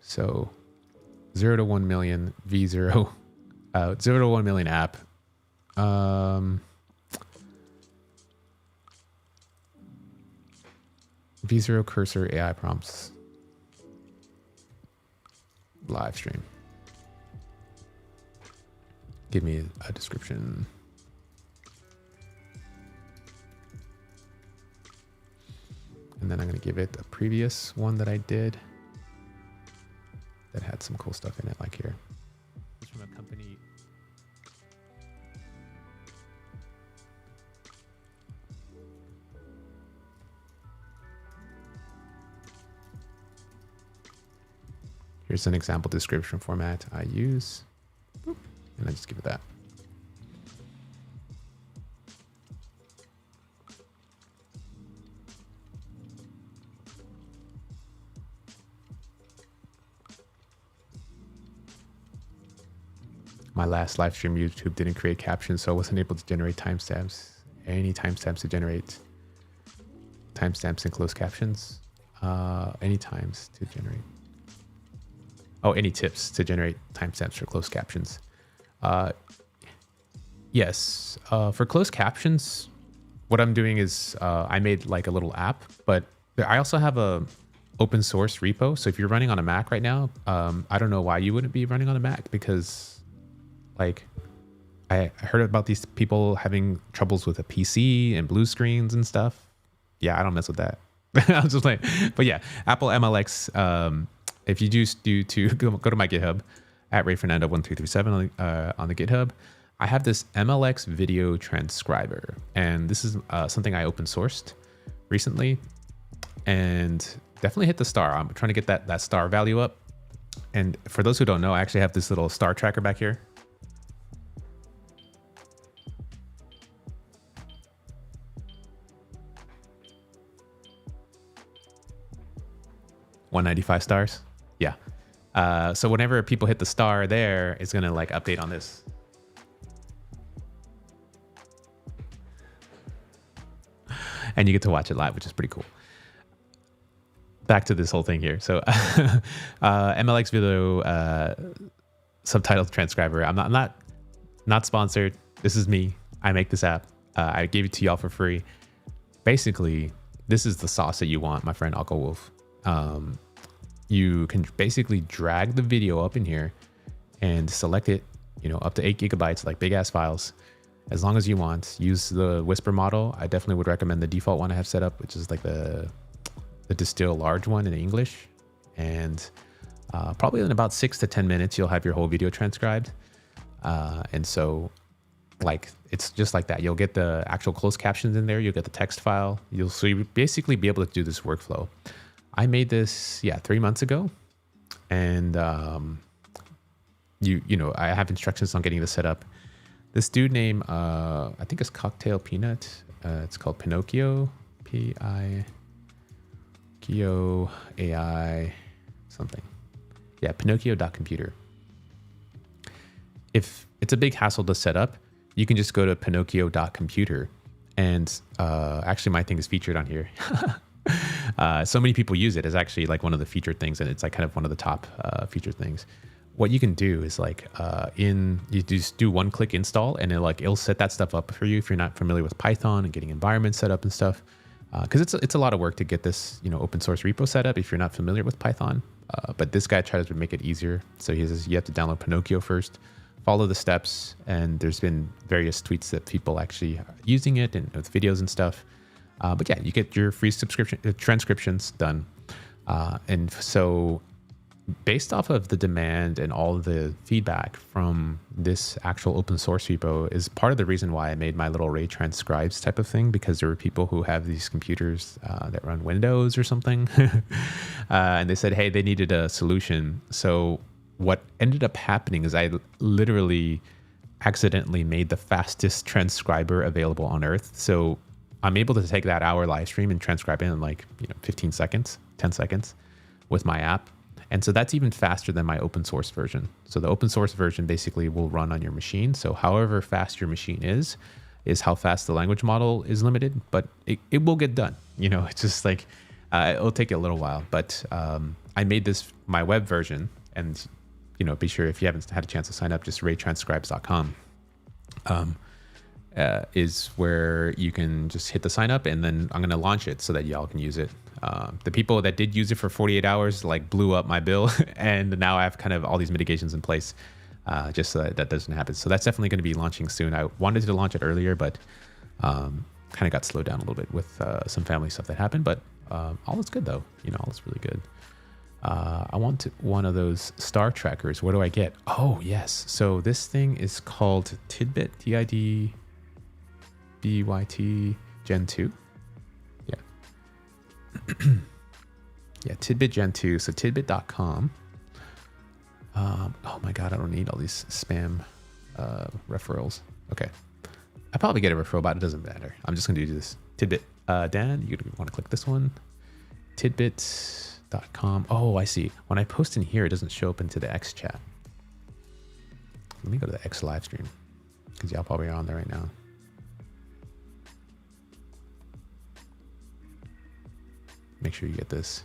So 0 to 1 million V0, 0 to 1 million app. V0 cursor AI prompts. Live stream. Give me a description. And then I'm going to give it a previous one that I did that had some cool stuff in it, like here. It's from a company. Here's an example description format I use. Boop, and I just give it that. My last live stream, YouTube didn't create captions, so I wasn't able to generate timestamps. Any timestamps to generate timestamps and closed captions? Any times to generate. Oh, any tips to generate timestamps for closed captions? Yes. For closed captions, what I'm doing is I made like a little app, but I also have a open source repo. So if you're running on a Mac right now, I don't know why you wouldn't be running on a Mac, because like I heard about these people having troubles with a PC and blue screens and stuff. Yeah, I don't mess with that. I was just like, but yeah, Apple MLX. If you do go to my GitHub at Ray Fernando 1337 on the GitHub, I have this MLX video transcriber, and this is something I open sourced recently, and definitely hit the star. I'm trying to get that star value up. And for those who don't know, I actually have this little star tracker back here. $195 stars. Yeah. So whenever people hit the star there, it's going to like update on this. And you get to watch it live, which is pretty cool. Back to this whole thing here. So MLX video subtitled transcriber. I'm not sponsored. This is me. I make this app. I gave it to y'all for free. Basically, this is the sauce that you want, my friend Uncle Wolf. You can basically drag the video up in here and select it, up to 8 gigabytes, like big ass files, as long as you want. Use the Whisper model. I definitely would recommend the default one I have set up, which is like the Distill large one in English. And probably in about 6 to 10 minutes, you'll have your whole video transcribed. And so like, it's just like that. You'll get the actual closed captions in there. You'll get the text file. You'll basically be able to do this workflow. I made this, 3 months ago, and I have instructions on getting this set up. This dude named, I think it's Cocktail Peanut. It's called Pinocchio, P-I-Q-O AI something. Yeah, Pinocchio.computer. If it's a big hassle to set up, you can just go to Pinocchio.computer, and actually my thing is featured on here. So many people use it as actually like one of the featured things, and it's like kind of one of the top featured things. What you can do is like you just do one-click install, and it'll set that stuff up for you if you're not familiar with Python and getting environments set up and stuff. Because it's a lot of work to get this open source repo set up if you're not familiar with Python. But this guy tries to make it easier. So he says you have to download Pinocchio first, follow the steps, and there's been various tweets that people actually are using it and with videos and stuff. But yeah, you get your free subscription transcriptions done. And so based off of the demand and all of the feedback from this actual open source repo is part of the reason why I made my little Ray Transcribes type of thing, because there were people who have these computers that run Windows or something. And they said, hey, they needed a solution. So what ended up happening is I literally accidentally made the fastest transcriber available on earth. So I'm able to take that hour live stream and transcribe it in like 15 seconds, 10 seconds with my app. And so that's even faster than my open source version. So the open source version basically will run on your machine. So however fast your machine is how fast the language model is limited, but it will get done. You know, it's just like, it'll take a little while, but I made this my web version, and you know, be sure if you haven't had a chance to sign up, just raytranscribes.com is where you can just hit the sign up, and then I'm going to launch it so that y'all can use it. The people that did use it for 48 hours like blew up my bill, and now I have kind of all these mitigations in place just so that doesn't happen. So that's definitely going to be launching soon. I wanted to launch it earlier, but kind of got slowed down a little bit with some family stuff that happened, but all is good though. You know, all is really good. I want one of those star trackers. What do I get? Oh, yes. So this thing is called Tidbit, TIDBYT Gen 2. Yeah. Yeah, Tidbit Gen 2. So tidbit.com. Oh my God, I don't need all these spam referrals. Okay. I probably get a referral, but it doesn't matter. I'm just going to do this. Tidbit. Dan, you want to click this one. Tidbit.com. Oh, I see. When I post in here, it doesn't show up into the X chat. Let me go to the X live stream because y'all probably are on there right now. Make sure you get this.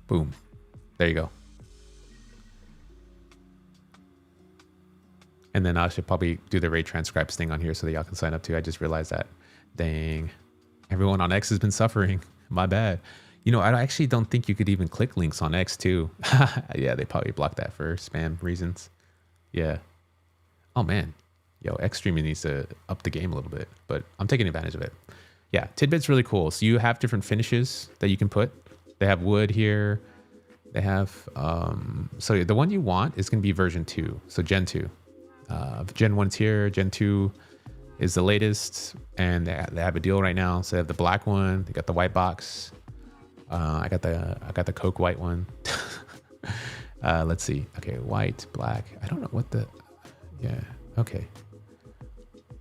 Boom. There you go. And then I should probably do the Ray Transcribes thing on here so that y'all can sign up too. I just realized that. Dang. Everyone on X has been suffering. My bad. You know, I actually don't think you could even click links on X too. Yeah, they probably blocked that for spam reasons. Yeah. Oh man. Yo, X streaming needs to up the game a little bit, but I'm taking advantage of it. Yeah, Tidbit's really cool. So you have different finishes that you can put. They have wood here. They have, so the one you want is going to be version 2. So Gen 2. Gen 1's here. Gen 2 is the latest, and they have a deal right now. So they have the black one. They got the white box. I got the Coke white one. Let's see. Okay, white, black. I don't know what the, yeah. Okay.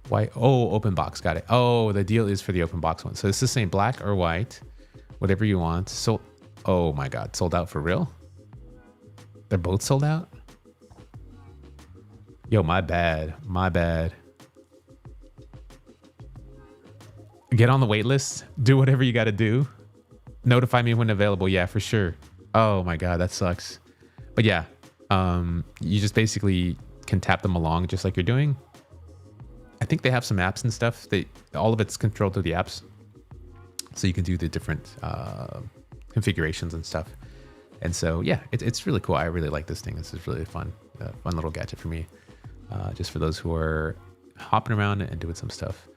White. Oh, open box. Got it. Oh, the deal is for the open box one. So it's the same black or white, whatever you want. So, oh my God, sold out for real? They're both sold out? Yo, my bad. My bad. Get on the wait list. Do whatever you got to do. Notify me when available. Yeah, for sure. Oh my God, that sucks. But yeah, you just basically can tap them along just like you're doing. I think they have some apps and stuff. All of it's controlled through the apps. So you can do the different configurations and stuff. And so, yeah, it's really cool. I really like this thing. This is really fun little gadget for me. Just for those who are hopping around and doing some stuff.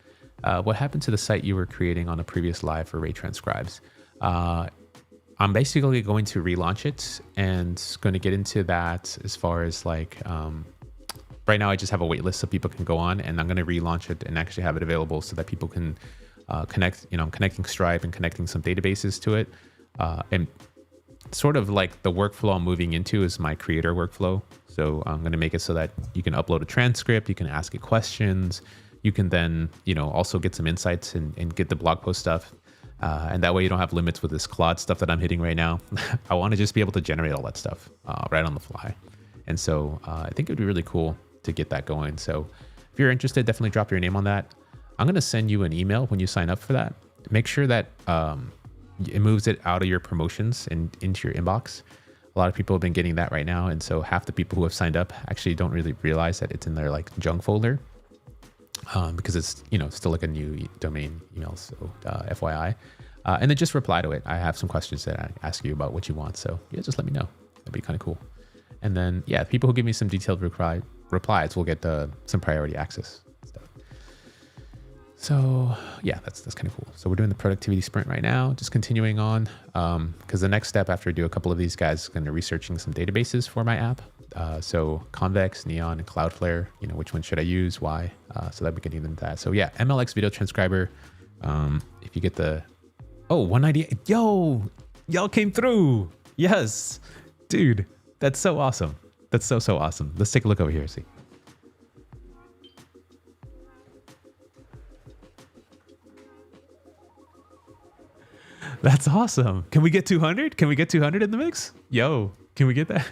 What happened to the site you were creating on a previous live for Ray Transcribes? I'm basically going to relaunch it and going to get into that as far as like, right now I just have a wait list so people can go on, and I'm going to relaunch it and actually have it available so that people can connect. You know, I'm connecting Stripe and connecting some databases to it. And sort of like the workflow I'm moving into is my creator workflow. So I'm going to make it so that you can upload a transcript, you can ask it questions, you can then, you know, also get some insights and get the blog post stuff. And that way you don't have limits with this Claude stuff that I'm hitting right now. I want to just be able to generate all that stuff right on the fly. And so I think it would be really cool to get that going. So if you're interested, definitely drop your name on that. I'm going to send you an email when you sign up for that. Make sure that it moves it out of your promotions and into your inbox. A lot of people have been getting that right now. And so half the people who have signed up actually don't really realize that it's in their like junk folder because it's, you know, still like a new domain email. So FYI. And then just reply to it. I have some questions that I ask you about what you want. So yeah, just let me know. That'd be kind of cool. And then, yeah, people who give me some detailed replies will get some priority access stuff. So yeah, that's kind of cool. So we're doing the productivity sprint right now, just continuing on, because the next step after I do a couple of these guys is going to researching some databases for my app. So Convex, Neon, and Cloudflare, you know, which one should I use? Why? So that we can get into that. So yeah, MLX video transcriber. If you get the, 198, y'all came through. Yes, dude. That's so awesome. That's so awesome. Let's take a look over here. See. That's awesome. Can we get 200? Can we get 200 in the mix? Yo, can we get that?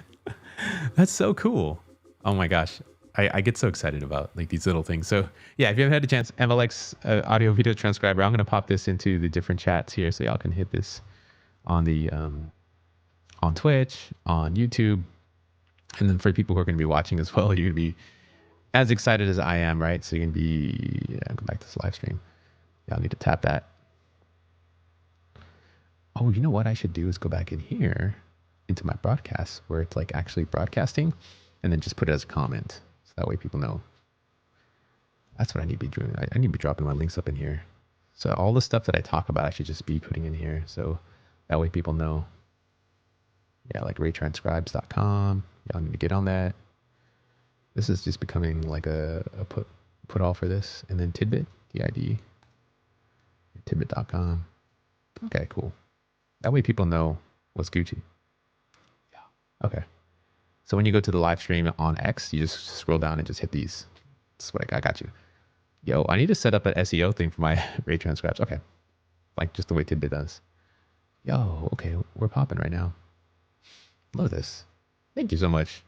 That's so cool. Oh my gosh. I get so excited about like these little things. So yeah, if you haven't had a chance, MLX audio video transcriber, I'm going to pop this into the different chats here so y'all can hit this on the on Twitch, on YouTube. And then for people who are going to be watching as well, you're going to be as excited as I am, right? So you're going to be, yeah, go back to this live stream. Y'all need to tap that. Oh, you know what I should do is go back in here into my broadcast where it's like actually broadcasting and then just put it as a comment. So that way people know. That's what I need to be doing. I need to be dropping my links up in here. So all the stuff that I talk about, I should just be putting in here. So that way people know. Yeah, like raytranscribes.com. Y'all need to get on that. This is just becoming like a put all for this. And then Tidbit, TID, tidbit.com. Okay, cool. That way people know what's Gucci. Yeah. Okay. So when you go to the live stream on X, you just scroll down and just hit these. That's what I got you. Yo, I need to set up an SEO thing for my Ray Transcribes. Okay. Like just the way Tidbit does. Yo, okay, we're popping right now. Love this. Thank you so much.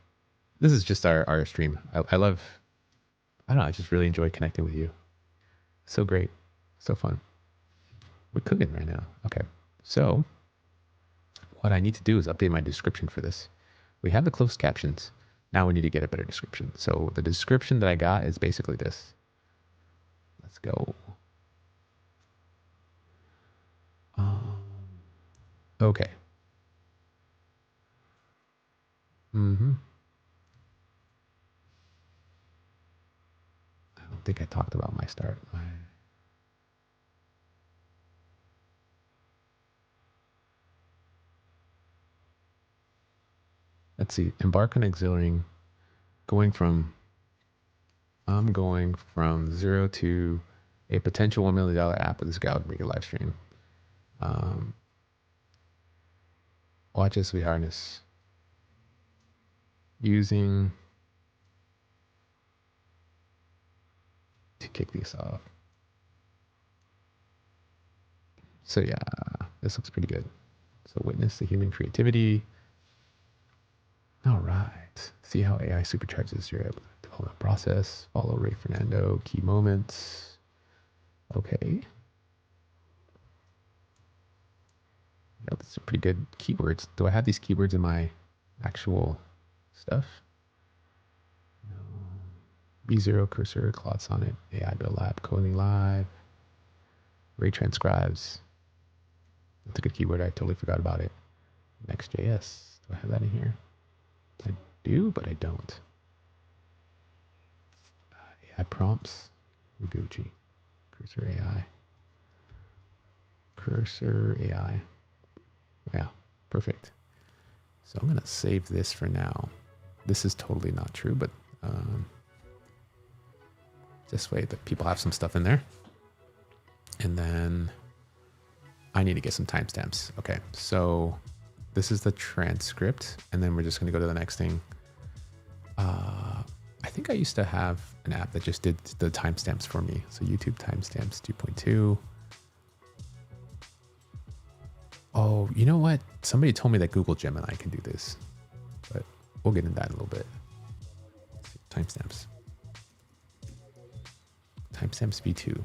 This is just our stream. I love, I don't know, I just really enjoy connecting with you. So great. So fun. We're cooking right now. Okay. So what I need to do is update my description for this. We have the closed captions. Now we need to get a better description. So the description that I got is basically this. Let's go. Okay. I don't think I talked about my start. Let's see. Embark on exhilarating. I'm going from 0 to a potential $1 million app with this guy would make a live stream. Watch as we harness. Using to kick this off. So yeah, this looks pretty good. So witness the human creativity. All right. See how AI supercharges your development process. Follow Ray Fernando. Key moments. Okay. Yeah, that's some pretty good keywords. Do I have these keywords in my actual stuff? No. B0 cursor, Claude Sonnet, AI Build Lab, Coding Live, Ray Transcribes. That's a good keyword. I totally forgot about it. Next.js. Do I have that in here? I do, but I don't. AI prompts. Gucci. Cursor AI. Cursor AI. Yeah, perfect. So I'm going to save this for now. This is totally not true, but this way that people have some stuff in there. And then I need to get some timestamps. Okay, so this is the transcript, and then we're just going to go to the next thing. I think I used to have an app that just did the timestamps for me. So YouTube timestamps 2.2. Oh, you know what? Somebody told me that Google Gemini can do this, but we'll get into that in a little bit. Timestamps. Timestamps v2.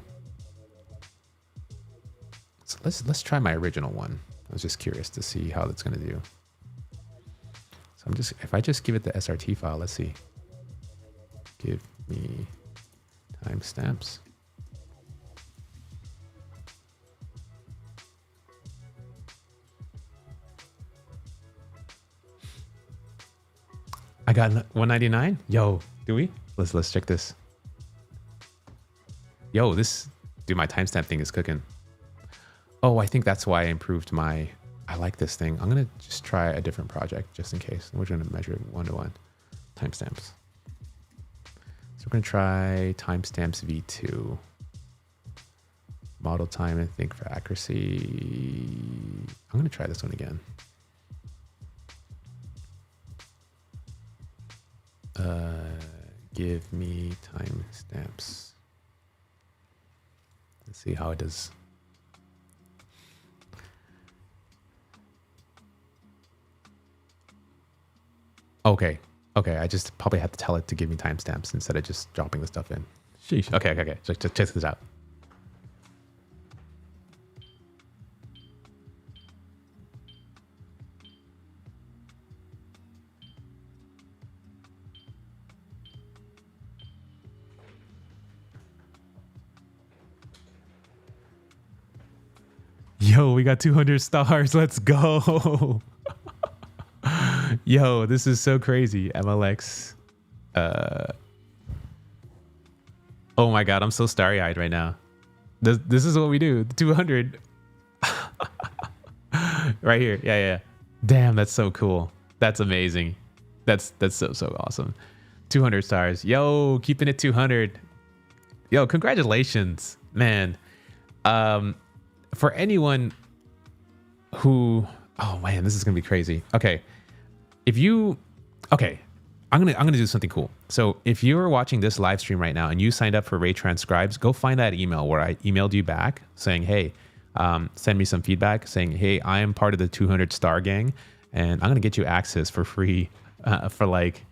So let's try my original one. I was just curious to see how that's going to do. So if I just give it the SRT file, let's see. Give me timestamps. I got 199. Yo, do we? Let's check this. Yo, dude, my timestamp thing is cooking. Oh, I think that's why I improved I like this thing. I'm going to just try a different project just in case. We're going to measure it 1-to-1 timestamps. So we're going to try timestamps v2. Model time and think for accuracy. I'm going to try this one again. Give me timestamps. Let's see how it does. Okay. Okay. I just probably have to tell it to give me timestamps instead of just dropping the stuff in. Sheesh. Okay. Okay. Okay. Just check this out. Yo, we got 200 stars. Let's go. Yo, this is so crazy. MLX. Oh my God, I'm so starry-eyed right now. This is what we do. 200. Right here. Yeah, yeah. Damn, that's so cool. That's amazing. That's so awesome. 200 stars. Yo, keeping it 200. Yo, congratulations, man. For anyone who, oh man, this is gonna be crazy. Okay, I'm gonna do something cool. So if you're watching this live stream right now and you signed up for Ray Transcribes, go find that email where I emailed you back saying, hey, send me some feedback saying, hey, I am part of the 200 star gang, and I'm gonna get you access for free for like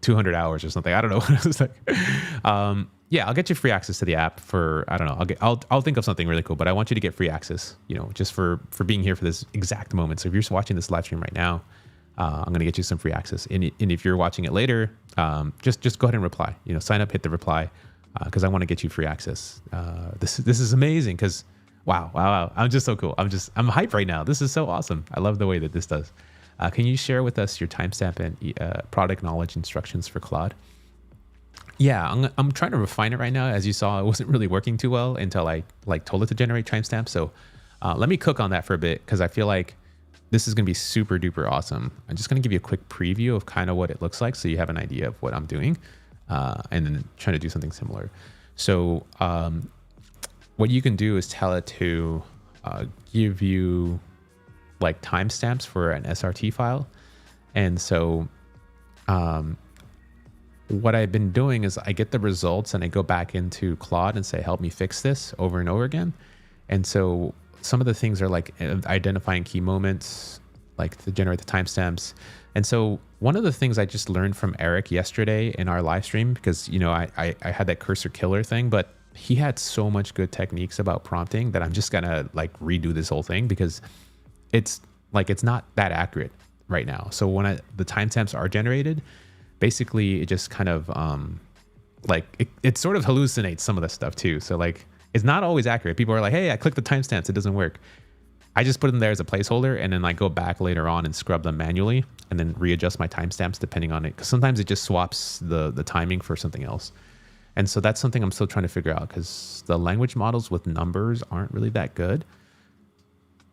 200 hours or something. I don't know what it was like. Yeah, I'll get you free access to the app for, I don't know, I'll think of something really cool, but I want you to get free access, just for being here for this exact moment. So if you're watching this live stream right now, I'm going to get you some free access. And if you're watching it later, just go ahead and reply, sign up, hit the reply, because I want to get you free access. This is amazing because wow. I'm just so cool. I'm hyped right now. This is so awesome. I love the way that this does. Can you share with us your timestamp and product knowledge instructions for Claude? Yeah, I'm trying to refine it right now. As you saw, it wasn't really working too well until I told it to generate timestamps. So let me cook on that for a bit because I feel like this is going to be super duper awesome. I'm just going to give you a quick preview of kind of what it looks like so you have an idea of what I'm doing, and then trying to do something similar. So what you can do is tell it to give you like timestamps for an SRT file. And so what I've been doing is I get the results and I go back into Claude and say, help me fix this over and over again. And so some of the things are like identifying key moments, like to generate the timestamps. And so one of the things I just learned from Eric yesterday in our live stream, because, I had that cursor killer thing, but he had so much good techniques about prompting that I'm just going to like redo this whole thing because it's not that accurate right now. So when the timestamps are generated, basically it just kind of it sort of hallucinates some of the stuff too. So like it's not always accurate. People are like, hey, I clicked the timestamps, it doesn't work. I just put them there as a placeholder and then I go back later on and scrub them manually and then readjust my timestamps depending on it. Because sometimes it just swaps the timing for something else. And so that's something I'm still trying to figure out because the language models with numbers aren't really that good.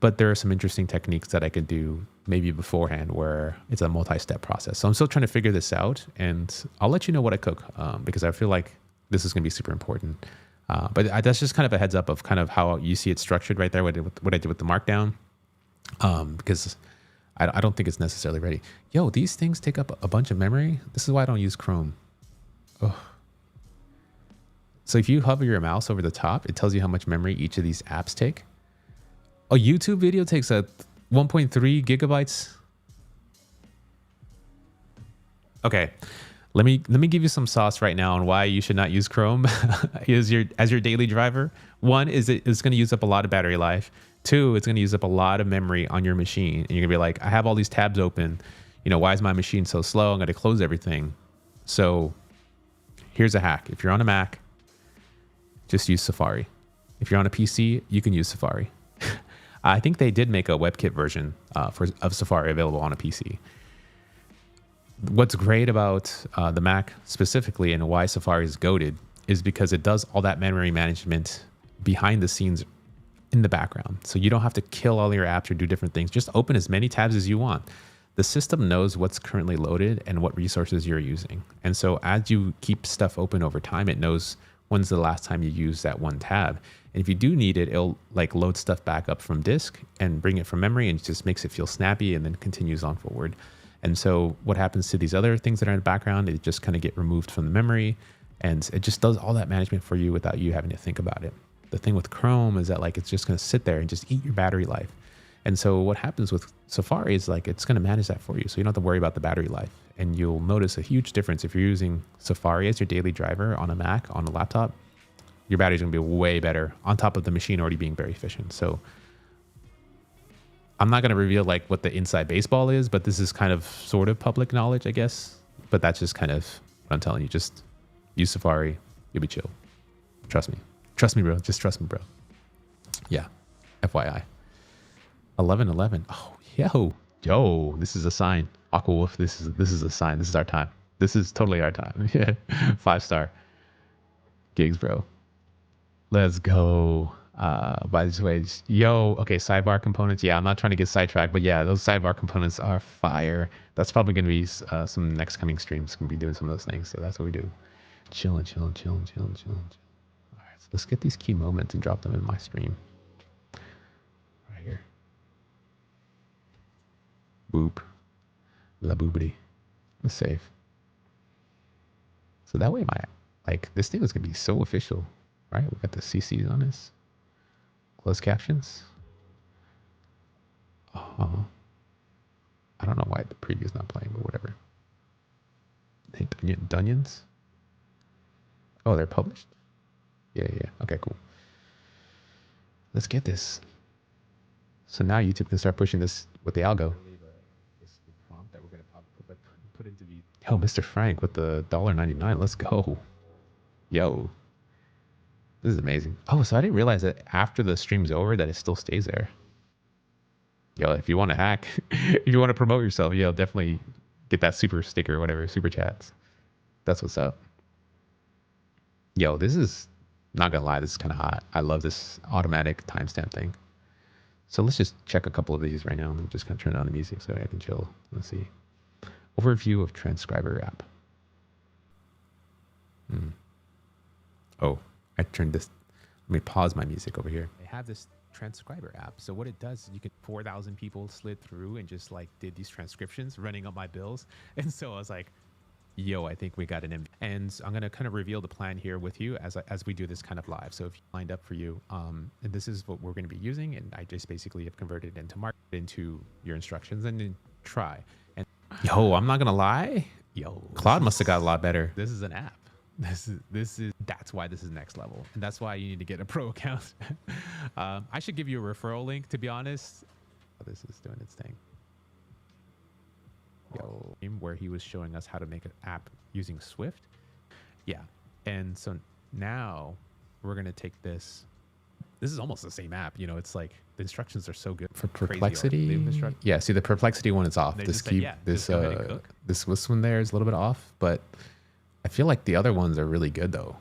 But there are some interesting techniques that I could do maybe beforehand where it's a multi-step process. So I'm still trying to figure this out and I'll let you know what I cook because I feel like this is going to be super important. But that's just kind of a heads up of kind of how you see it structured right there, what I did with the markdown, because I don't think it's necessarily ready. Yo, these things take up a bunch of memory. This is why I don't use Chrome. Ugh. So if you hover your mouse over the top, it tells you how much memory each of these apps take. A YouTube video takes 1.3 gigabytes. Okay, let me give you some sauce right now on why you should not use Chrome as your daily driver. One is it's going to use up a lot of battery life. Two, it's going to use up a lot of memory on your machine, and you're going to be like, I have all these tabs open. Why is my machine so slow? I'm going to close everything. So here's a hack: if you're on a Mac, just use Safari. If you're on a PC, you can use Safari. I think they did make a WebKit version of Safari available on a PC. What's great about the Mac specifically and why Safari is goated is because it does all that memory management behind the scenes in the background. So you don't have to kill all your apps or do different things. Just open as many tabs as you want. The system knows what's currently loaded and what resources you're using. And so as you keep stuff open over time, it knows when's the last time you used that one tab. And if you do need it, it'll like load stuff back up from disk and bring it from memory and just makes it feel snappy and then continues on forward. And so what happens to these other things that are in the background, it just kind of get removed from the memory and it just does all that management for you without you having to think about it. The thing with Chrome is that like it's just going to sit there and just eat your battery life. And so what happens with Safari is like, it's going to manage that for you. So you don't have to worry about the battery life. And you'll notice a huge difference if you're using Safari as your daily driver on a Mac, on a laptop. Your battery's going to be way better on top of the machine already being very efficient. So I'm not going to reveal like what the inside baseball is, but this is kind of sort of public knowledge, I guess. But that's just kind of what I'm telling you. Just use Safari. You'll be chill. Trust me. Trust me, bro. Just trust me, bro. Yeah. FYI. 11:11. Oh, yo, this is a sign. Aqua Wolf, this is a sign. This is our time. This is totally our time. Yeah. 5-star gigs, bro. Let's go. By the way, okay, sidebar components. Yeah, I'm not trying to get sidetracked, but yeah, those sidebar components are fire. That's probably going to be some next coming streams. Going to be doing some of those things. So that's what we do. Chilling. All right, so let's get these key moments and drop them in my stream. Right here. Boop. La boobity. Let's save. So that way this thing is going to be so official, right? We got the CCs on this. Closed captions. I don't know why the preview's not playing, but whatever. Hey, Dunions. Oh, they're published? Yeah. Okay, cool. Let's get this. So now YouTube can start pushing this with the algo. This prompt that we're going to put into the... Yo, Mr. Frank with the $1.99. Let's go. Yo. This is amazing. Oh, so I didn't realize that after the stream's over that it still stays there. Yo, if you want to hack, if you want to promote yourself, yo, definitely get that super sticker or whatever, super chats. That's what's up. Yo, this is, not gonna lie, this is kind of hot. I love this automatic timestamp thing. So let's just check a couple of these right now. I'm just gonna turn on the music so I can chill. Let's see. Overview of Transcriber app. Oh, I turned this. Let me pause my music over here. They have this transcriber app. So what it does is you can 4,000 people slid through and just like did these transcriptions running up my bills. And so I was like, yo, I think we got an and I'm going to kind of reveal the plan here with you as we do this kind of live. So if you lined up for you, and this is what we're going to be using. And I just basically have converted it into your instructions and then try. And yo, I'm not going to lie. Yo, Claude must have got a lot better. This is an app. That's why this is next level. And that's why you need to get a pro account. I should give you a referral link, to be honest. Oh, this is doing its thing. Yo, where he was showing us how to make an app using Swift. Yeah. And so now we're going to take this. This is almost the same app. You know, it's like the instructions are so good. For Perplexity. Yeah. See, the Perplexity one is off. This one there is a little bit off, but I feel like the other ones are really good though.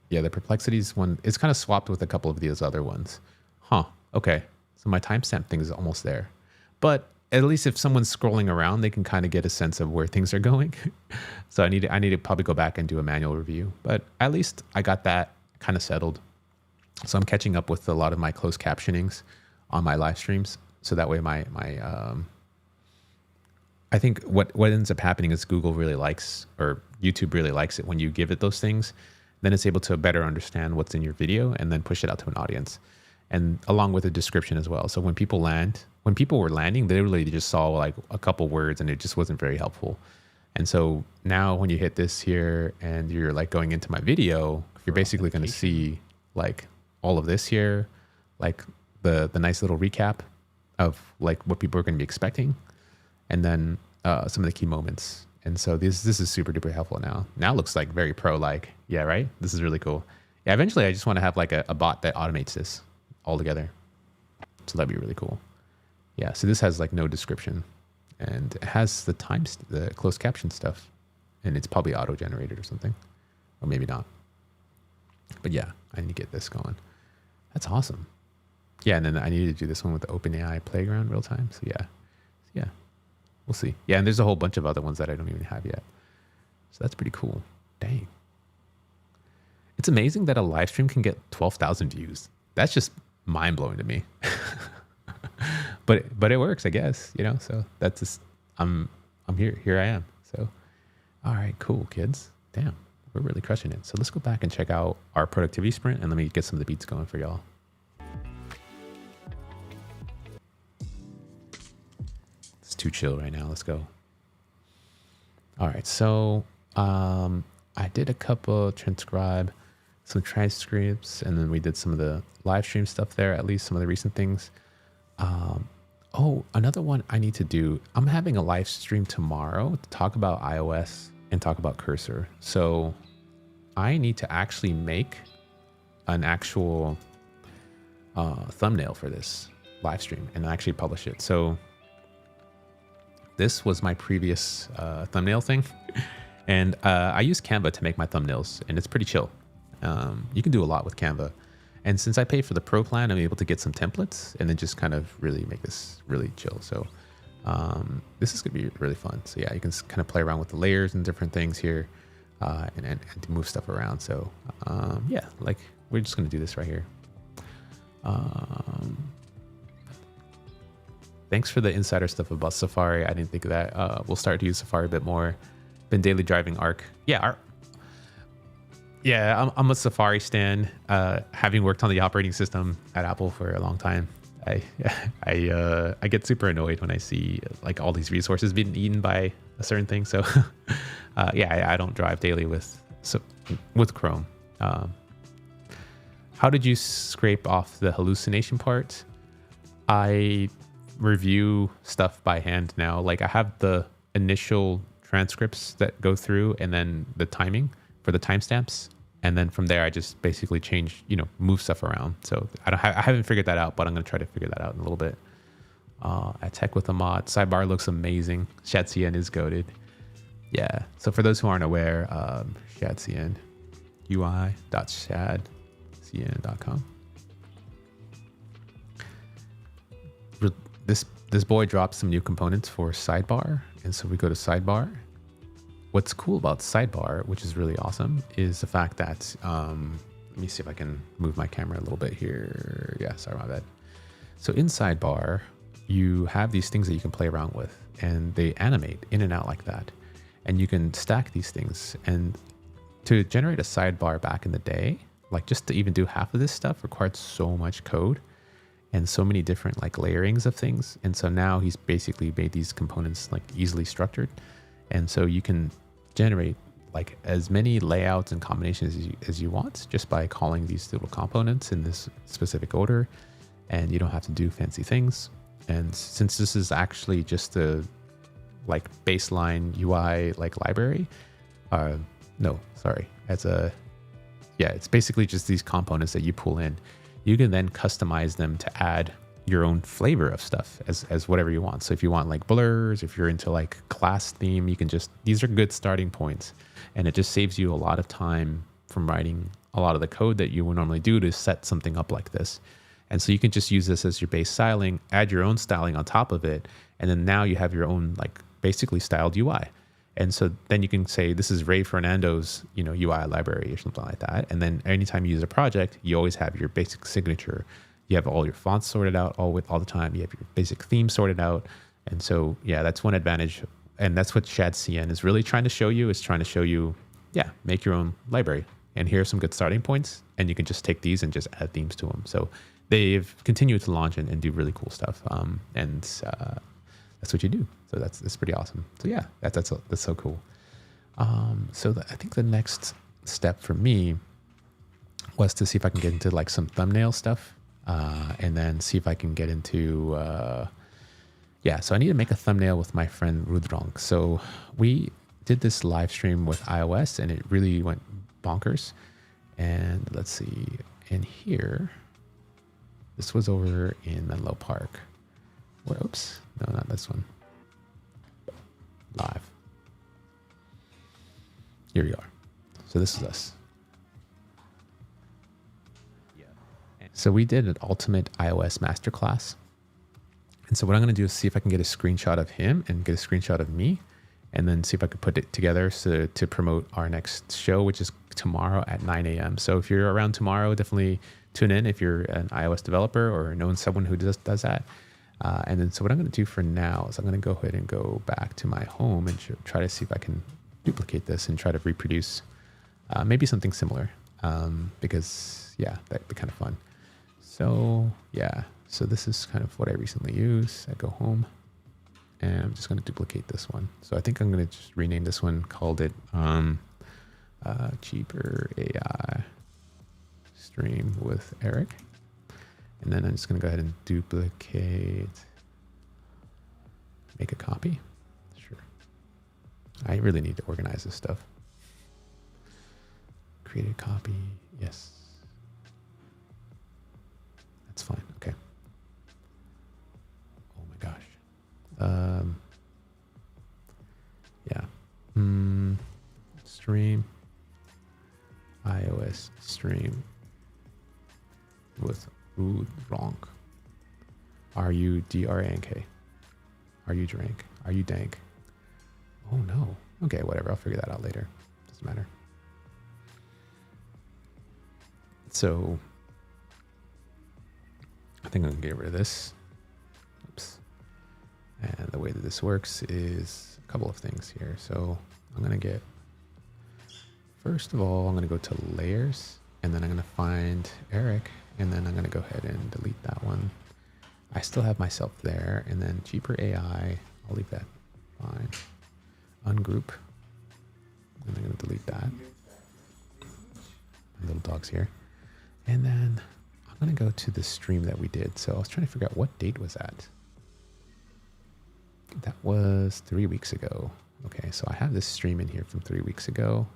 Yeah. The Perplexities one, it's kind of swapped with a couple of these other ones. Huh. Okay. So my timestamp thing is almost there, but at least if someone's scrolling around, they can kind of get a sense of where things are going. So I need to probably go back and do a manual review, but at least I got that kind of settled. So I'm catching up with a lot of my closed captionings on my live streams. So that way I think what ends up happening is Google really likes, or YouTube really likes it when you give it those things, then it's able to better understand what's in your video and then push it out to an audience. And along with a description as well. So when people were landing, they literally just saw like a couple words and it just wasn't very helpful. And so now when you hit this here and you're like going into my video, you're basically going to see like all of this here, like the nice little recap of like what people are going to be expecting. And then some of the key moments. And so this is super duper helpful now. Now it looks like very pro-like. Yeah, right? This is really cool. Yeah, eventually I just want to have like a bot that automates this all together. So that'd be really cool. Yeah, so this has like no description and it has the closed caption stuff, and it's probably auto-generated or something, or maybe not. But yeah, I need to get this going. That's awesome. Yeah, and then I need to do this one with the OpenAI Playground real time. So yeah, we'll see. Yeah, and there's a whole bunch of other ones that I don't even have yet. So that's pretty cool. Dang. It's amazing that a live stream can get 12,000 views. That's just mind-blowing to me. but it works, I guess, you know. So that's just I'm here I am. So all right, cool, kids. Damn, we're really crushing it. So let's go back and check out our productivity sprint and let me get some of the beats going for y'all. too chill right now. Let's go. All right. So I did a couple transcribe, some transcripts, and then we did some of the live stream stuff there, at least some of the recent things. Oh, another one I need to do. I'm having a live stream tomorrow to talk about iOS and talk about Cursor. So I need to actually make an actual thumbnail for this live stream and actually publish it. So this was my previous thumbnail thing. And I use Canva to make my thumbnails, and it's pretty chill. You can do a lot with Canva. And since I pay for the pro plan, I'm able to get some templates and then just kind of really make this really chill. So this is going to be really fun. So yeah, you can kind of play around with the layers and different things here and to move stuff around. So yeah, like we're just going to do this right here. Thanks for the insider stuff about Safari. I didn't think of that. We'll start to use Safari a bit more. Been daily driving Arc. Yeah, I'm a Safari stan. Having worked on the operating system at Apple for a long time, I get super annoyed when I see like all these resources being eaten by a certain thing. So yeah, I don't drive daily with Chrome. How did you scrape off the hallucination part? I review stuff by hand now. Like I have the initial transcripts that go through and then the timing for the timestamps. And then from there, I just basically change, move stuff around. So I haven't figured that out, but I'm going to try to figure that out in a little bit. At Tech with a Mod, sidebar looks amazing. ShadCN is goated. Yeah. So for those who aren't aware, ShadCN, ui.shadcn.com. This boy dropped some new components for sidebar. And so we go to sidebar. What's cool about sidebar, which is really awesome, is the fact that, let me see if I can move my camera a little bit here. Yeah, sorry, my bad. So in sidebar, you have these things that you can play around with and they animate in and out like that. And you can stack these things. And to generate a sidebar back in the day, like just to even do half of this stuff required so much code and so many different like layerings of things. And so now he's basically made these components like easily structured. And so you can generate like as many layouts and combinations as you want just by calling these little components in this specific order. And you don't have to do fancy things. And since this is actually just a like baseline UI like library, it's basically just these components that you pull in. You can then customize them to add your own flavor of stuff as whatever you want. So if you want like blurs, if you're into like class theme, you can these are good starting points. And it just saves you a lot of time from writing a lot of the code that you would normally do to set something up like this. And so you can just use this as your base styling, add your own styling on top of it. And then now you have your own like basically styled UI. And so then you can say, this is Ray Fernando's, UI library or something like that. And then anytime you use a project, you always have your basic signature. You have all your fonts sorted out all the time. You have your basic theme sorted out. And so, yeah, that's one advantage. And that's what ShadCN is really trying to show you, yeah, make your own library. And here are some good starting points. And you can just take these and just add themes to them. So they've continued to launch and do really cool stuff. That's what you do. So that's pretty awesome. So yeah, that's so cool. I think the next step for me was to see if I can get into like some thumbnail stuff, and then see if I can get into so I need to make a thumbnail with my friend Rudrong. So we did this live stream with iOS and it really went bonkers. And let's see, in here, this was over in Menlo Park. Oops, no, not this one. Live. Here we are. So this is us. So we did an ultimate iOS masterclass. And so what I'm going to do is see if I can get a screenshot of him and get a screenshot of me, and then see if I could put it together to promote our next show, which is tomorrow at 9 a.m. So if you're around tomorrow, definitely tune in if you're an iOS developer or know someone who does that. And then so what I'm going to do for now is I'm going to go ahead and go back to my home and try to see if I can duplicate this and try to reproduce maybe something similar, because yeah, that'd be kind of fun. So yeah, so this is kind of what I recently used. I go home. And I'm just going to duplicate this one. So I think I'm going to just rename this one, called it Cheaper AI Stream with Eric. And then I'm just going to go ahead and duplicate, make a copy. Sure. I really need to organize this stuff. Create a copy. Yes. That's fine. Okay. Oh my gosh. Yeah. Stream. iOS stream with wrong. R-U-D-R-A-N-K. Are you drank? Are you dank? Oh no. Okay, whatever. I'll figure that out later. Doesn't matter. So I think I'm gonna get rid of this. Oops. And the way that this works is a couple of things here. So I'm gonna get, first of all, I'm gonna go to layers, and then I'm gonna find Eric, and then I'm gonna go ahead and delete that one. I still have myself there, and then cheaper AI, I'll leave that fine. Ungroup, and I'm gonna delete that. My little dog's here. And then I'm gonna go to the stream that we did. So I was trying to figure out what date was that. That was 3 weeks ago. Okay, so I have this stream in here from 3 weeks ago.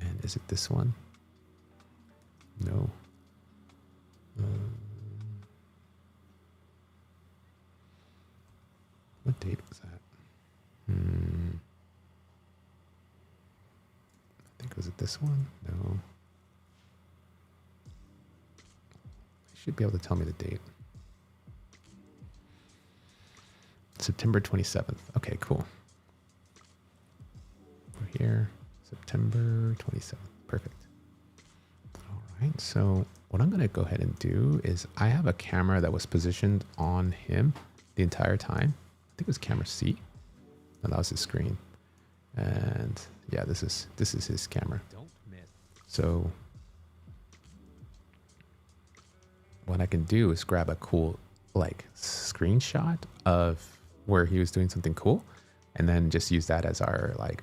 And is it this one? No. What date was that? I think, was it this one? No. Should be able to tell me the date. September 27th. Okay, cool. We're here. September 27th. Perfect. All right. So what I'm going to go ahead and do is I have a camera that was positioned on him the entire time. I think it was camera C. And that was his screen. And yeah, this is his camera. Don't miss. So what I can do is grab a cool like screenshot of where he was doing something cool, and then just use that as our like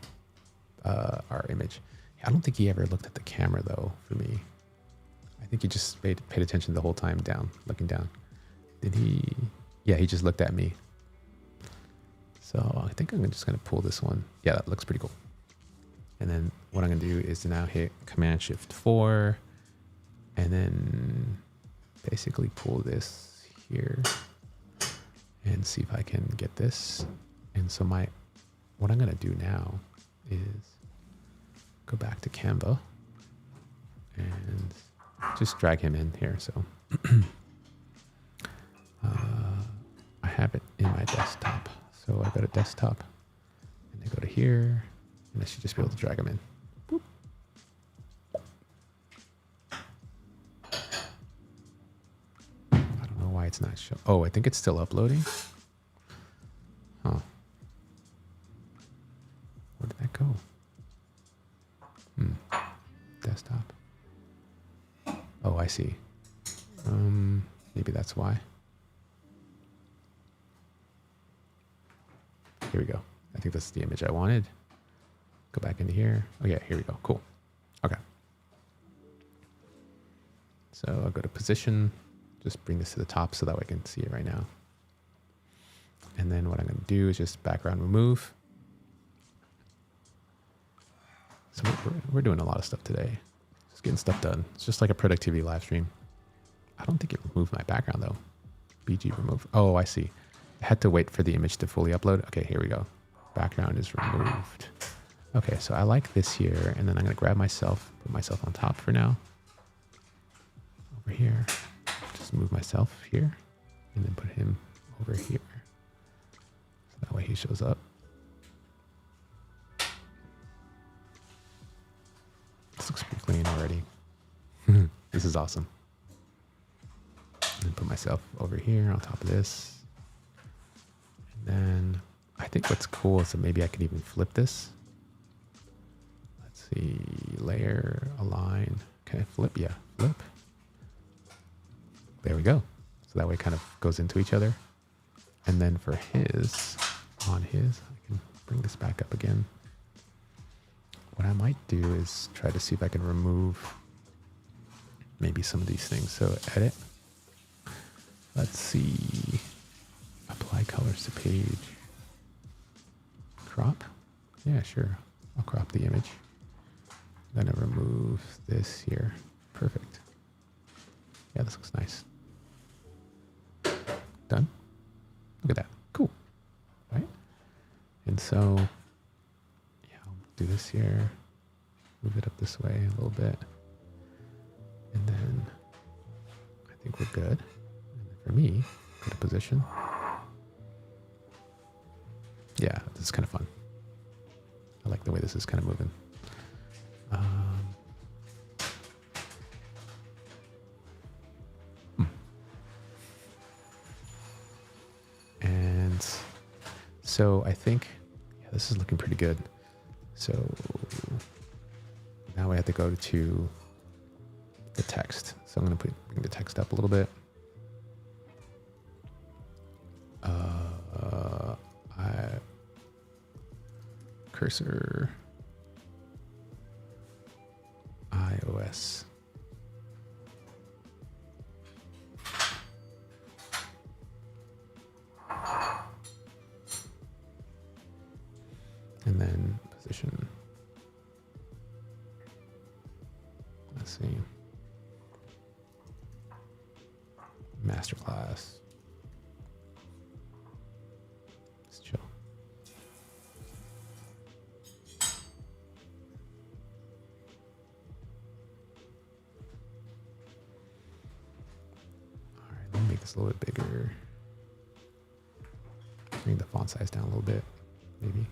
our image. I don't think he ever looked at the camera though. For me, I think he just paid attention the whole time down, looking down. Did he? Yeah, he just looked at me. So I think I'm just gonna pull this one. Yeah, that looks pretty cool. And then what I'm gonna do is now hit Command-Shift-4, and then basically pull this here and see if I can get this. And so what I'm gonna do now is go back to Canva and just drag him in here. So I have it in my desktop. So I go to desktop and I go to here, and I should just be able to drag him in. Boop. I don't know why it's not showing. Oh, I think it's still uploading. Huh. Where did that go? Desktop. Oh, I see. Maybe that's why. Here we go. I think that's the image I wanted. Go back into here. Oh yeah, here we go. Cool. Okay. So I'll go to position, just bring this to the top so that way I can see it right now. And then what I'm going to do is just background remove. So we're doing a lot of stuff today. Just getting stuff done. It's just like a productivity live stream. I don't think it removed my background though. BG remove. Oh, I see. I had to wait for the image to fully upload. Okay, here we go. Background is removed. Okay, so I like this here, and then I'm gonna grab myself, put myself on top for now. Over here, just move myself here, and then put him over here. So that way he shows up. This looks pretty clean already. This is awesome. And then put myself over here on top of this. And then I think what's cool is that maybe I could even flip this. Let's see, layer, align. Can I flip? Yeah, flip. There we go. So that way it kind of goes into each other. And then for his, on his, I can bring this back up again. What I might do is try to see if I can remove maybe some of these things. So edit. Let's see. Apply colors to page. Crop. Yeah, sure. I'll crop the image. I'm gonna remove this here. Perfect. Yeah, this looks nice. Done. Look at that. Cool. Right? And so, yeah, I'll do this here. Move it up this way a little bit. And then I think we're good. And then for me, go to position. Yeah, this is kind of fun. I like the way this is kind of moving. And so I think, yeah, this is looking pretty good. So now we have to go to the text. So I'm going to bring the text up a little bit. Cursor, iOS. And then position. Let's see. Masterclass. Let's chill. All right, let me make this a little bit bigger. Bring the font size down a little bit, maybe.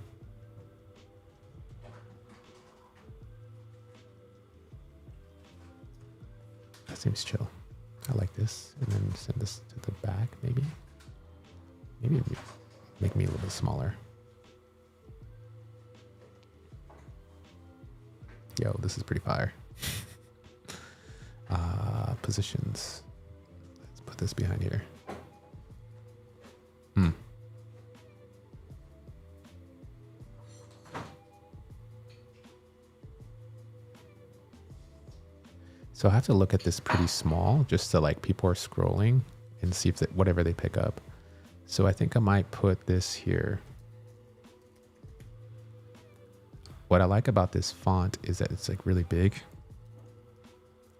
That seems chill. I like this. And then send this to the back, maybe. Maybe make me a little bit smaller. Yo, this is pretty fire. Positions. Let's put this behind here. So I have to look at this pretty small just so like people are scrolling and see if whatever they pick up. So I think I might put this here. What I like about this font is that it's like really big.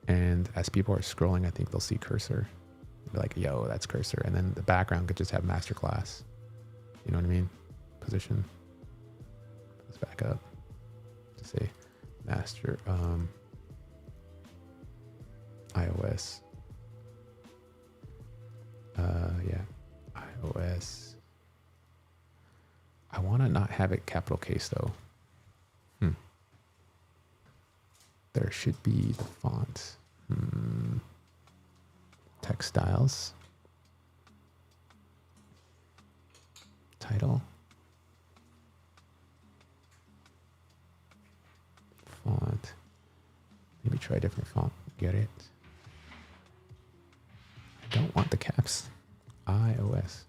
And as people are scrolling, I think they'll see cursor. They'll be like, yo, that's cursor. And then the background could just have masterclass. You know what I mean? Position. Let's back up to say master, iOS. Yeah, iOS. I want to not have it capital case though. There should be the font. Text styles. Title. Font. Maybe try a different font. Get it? I don't want the caps. iOS.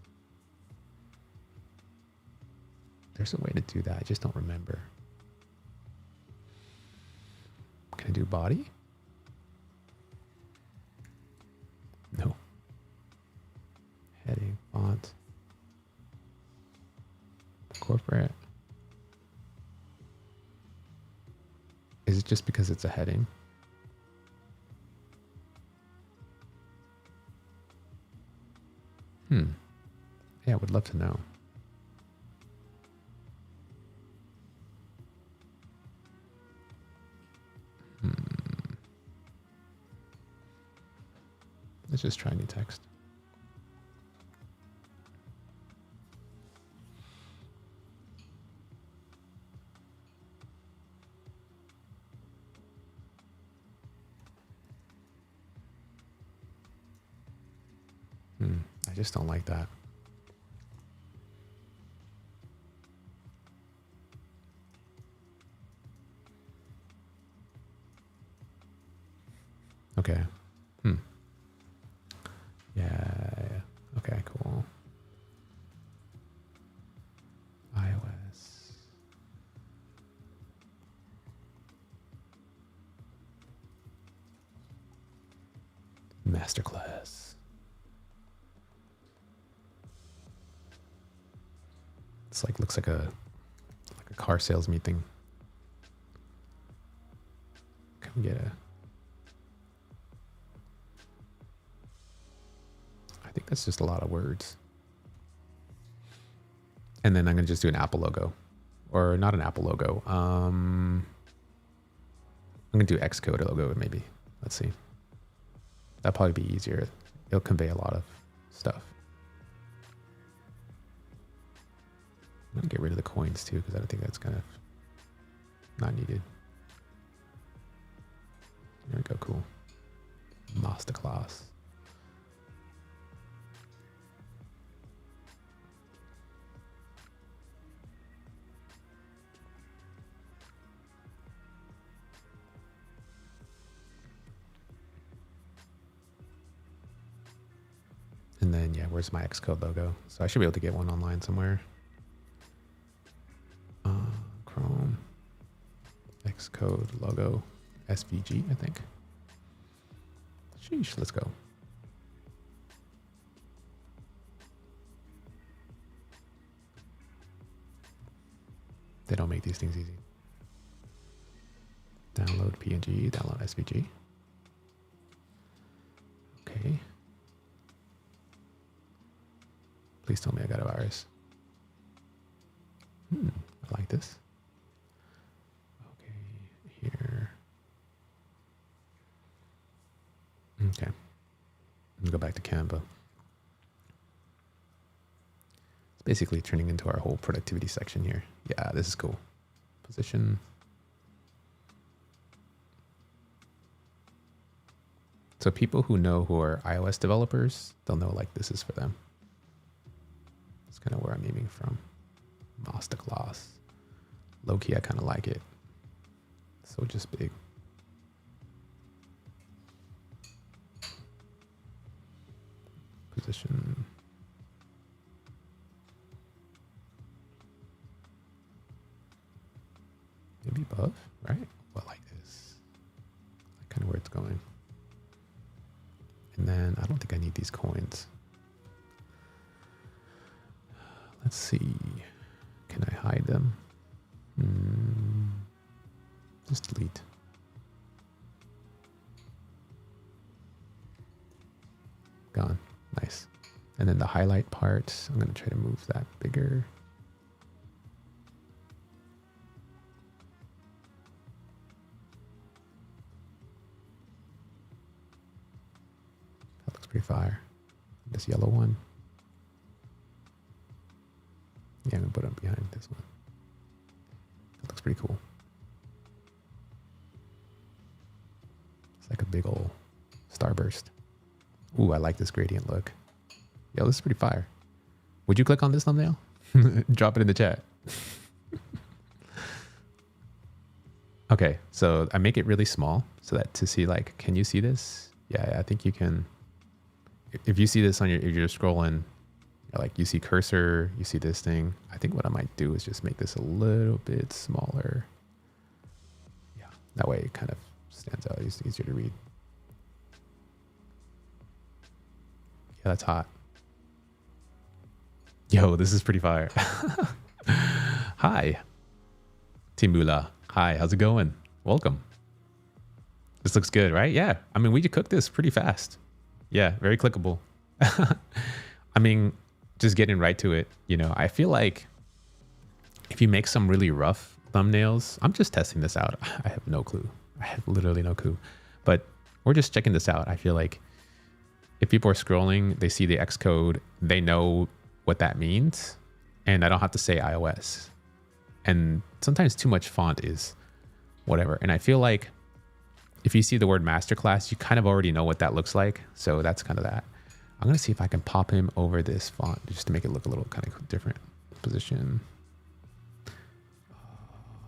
There's a way to do that. I just don't remember. Can I do body? No. Heading, font. Corporate. Is it just because it's a heading? Yeah, I would love to know. Let's just try new text. I just don't like that. Okay. Yeah. Okay, cool. Masterclass. It's like, looks like a car sales meeting. Can we get a, I think that's just a lot of words. And then I'm going to just do an Apple logo, or not an Apple logo. I'm going to do Xcode logo maybe. Let's see. That'll probably be easier. It'll convey a lot of stuff. I'm going to get rid of the coins too, because I don't think that's kind of not needed. There we go. Cool. Masterclass. And then, yeah, where's my Xcode logo? So I should be able to get one online somewhere. Chrome, Xcode logo, SVG, I think. Sheesh, let's go. They don't make these things easy. Download PNG, download SVG. Okay. Please tell me I got a virus. I like this. Okay, here. Okay. Let's go back to Canva. It's basically turning into our whole productivity section here. Yeah, this is cool. Position. So people who are iOS developers, they'll know like this is for them. That's kind of where I'm aiming from. Masterclass. Low key, I kind of like it. So just big. Position. Maybe above, right? Well, like this. Like kind of where it's going. And then I don't think I need these coins. Let's see. Can I hide them? Just delete. Gone. Nice. And then the highlight part, I'm going to try to move that bigger. That looks pretty fire. This yellow one. Yeah, I'm going to put it behind this one. That looks pretty cool. It's like a big old starburst. Ooh, I like this gradient look. Yo, this is pretty fire. Would you click on this thumbnail? Drop it in the chat. Okay, so I make it really small so that to see like, can you see this? Yeah, I think you can. If you see this on if you're scrolling, like you see cursor, you see this thing. I think what I might do is just make this a little bit smaller. Yeah, that way it kind of stands out. It's easier to read. Yeah, that's hot. Yo, this is pretty fire. Hi, Timula. Hi, how's it going? Welcome. This looks good, right? Yeah. I mean, we could cook this pretty fast. Yeah, very clickable. I mean, just getting right to it. You know, I feel like if you make some really rough thumbnails, I'm just testing this out. I have no clue. I have literally no clue. But we're just checking this out. I feel like if people are scrolling, they see the Xcode, they know what that means. And I don't have to say iOS. And sometimes too much font is whatever. And I feel like if you see the word masterclass, you kind of already know what that looks like. So that's kind of that. I'm going to see if I can pop him over this font just to make it look a little kind of different. Position.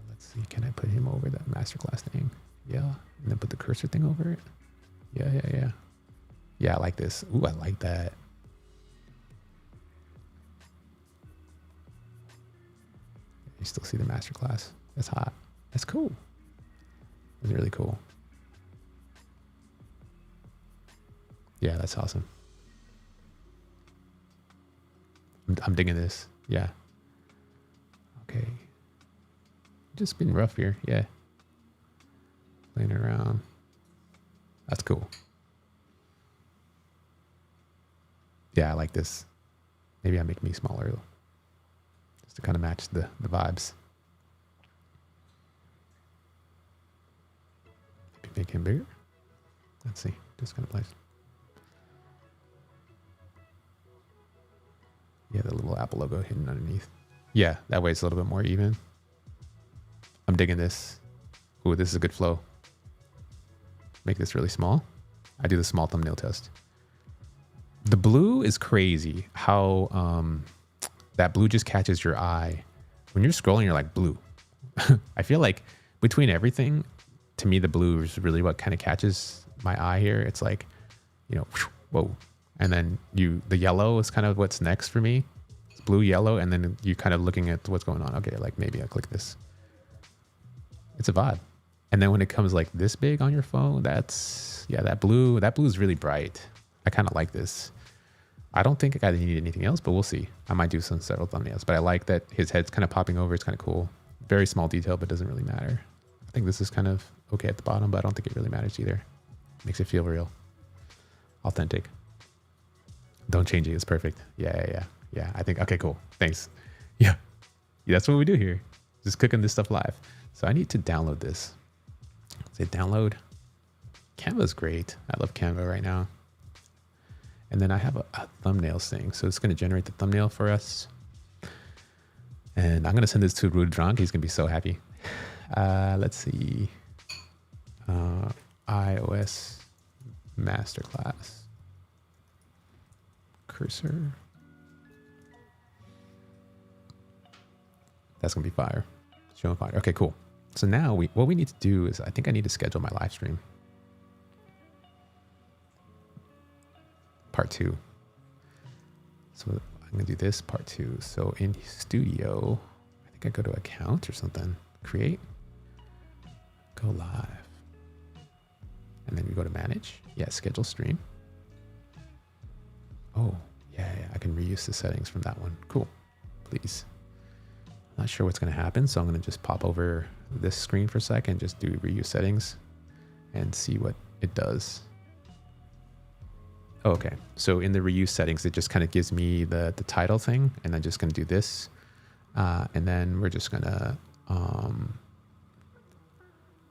Let's see. Can I put him over that masterclass thing? Yeah. And then put the cursor thing over it. Yeah. Yeah, I like this. Ooh, I like that. You still see the masterclass. That's hot. That's cool. It's really cool. Yeah, that's awesome. I'm digging this. Yeah. Okay. Just been rough here. Yeah. Playing around. That's cool. Yeah, I like this. Maybe I make me smaller just to kind of match the vibes. Maybe make him bigger. Let's see. Just kind of place. Yeah, the little Apple logo hidden underneath. Yeah, that way it's a little bit more even. I'm digging this. Ooh, this is a good flow. Make this really small. I do the small thumbnail test. The blue is crazy. How that blue just catches your eye. When you're scrolling, you're like, blue. I feel like between everything, to me, the blue is really what kind of catches my eye here. It's like, you know, whoa. And then the yellow is kind of what's next for me. It's blue, yellow, and then you kind of looking at what's going on. Okay, like maybe I'll click this. It's a vibe. And then when it comes like this big on your phone, that blue is really bright. I kind of like this. I don't think I need anything else, but we'll see. I might do several thumbnails, but I like that his head's kind of popping over. It's kind of cool. Very small detail, but doesn't really matter. I think this is kind of okay at the bottom, but I don't think it really matters either. Makes it feel real. Authentic. Don't change it. It's perfect. Yeah. I think, okay, cool. Thanks. Yeah. That's what we do here. Just cooking this stuff live. So I need to download this. Say download. Canva's great. I love Canva right now. And then I have a thumbnails thing. So it's going to generate the thumbnail for us. And I'm going to send this to Rudrang. He's going to be so happy. Let's see. iOS Masterclass. Cursor. That's going to be fire. Showing fire. Okay, cool. So now what we need to do is I think I need to schedule my live stream. Part 2. So I'm going to do this part 2. So in Studio, I think I go to account or something. Create. Go live. And then we go to manage. Yeah, schedule stream. Oh, yeah. I can reuse the settings from that one. Cool. Please. Not sure what's going to happen. So I'm going to just pop over this screen for a second. Just do reuse settings and see what it does. Oh, okay. So in the reuse settings, it just kind of gives me the title thing, and I'm just going to do this. And then we're just going to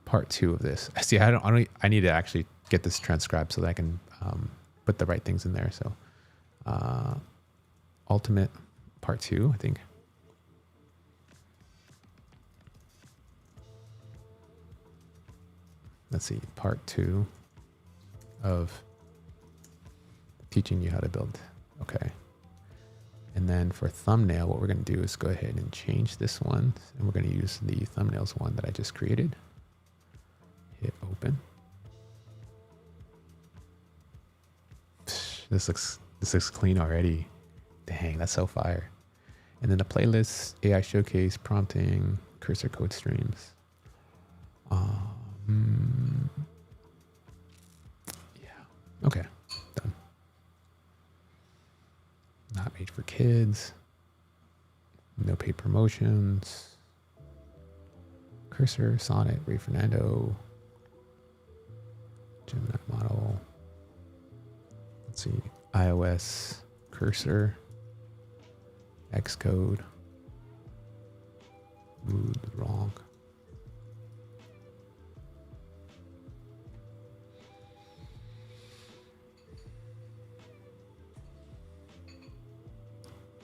part 2 of this. See, I need to actually get this transcribed so that I can put the right things in there. So ultimate part 2, I think. Let's see, part 2 of teaching you how to build. Okay. And then for thumbnail, what we're going to do is go ahead and change this one. And we're going to use the thumbnails one that I just created. Hit open. This looks clean already. Dang, that's so fire. And then the playlist, AI showcase, prompting, cursor code streams. Yeah. Okay. Done. Not made for kids. No paid promotions. Cursor, Sonnet, Ray Fernando. Gemini model. Let's see. iOS cursor. Xcode. Ooh, wrong.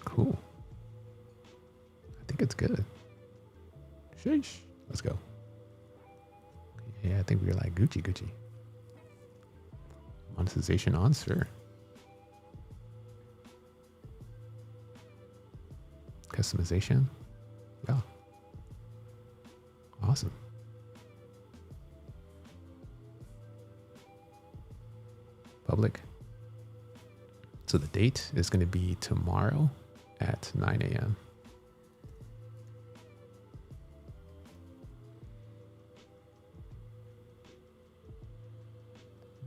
Cool. I think it's good. Sheesh. Let's go. Yeah, I think we're like Gucci. Monetization on, sir. Customization. Yeah. Awesome. Public. So the date is going to be tomorrow at 9 a.m.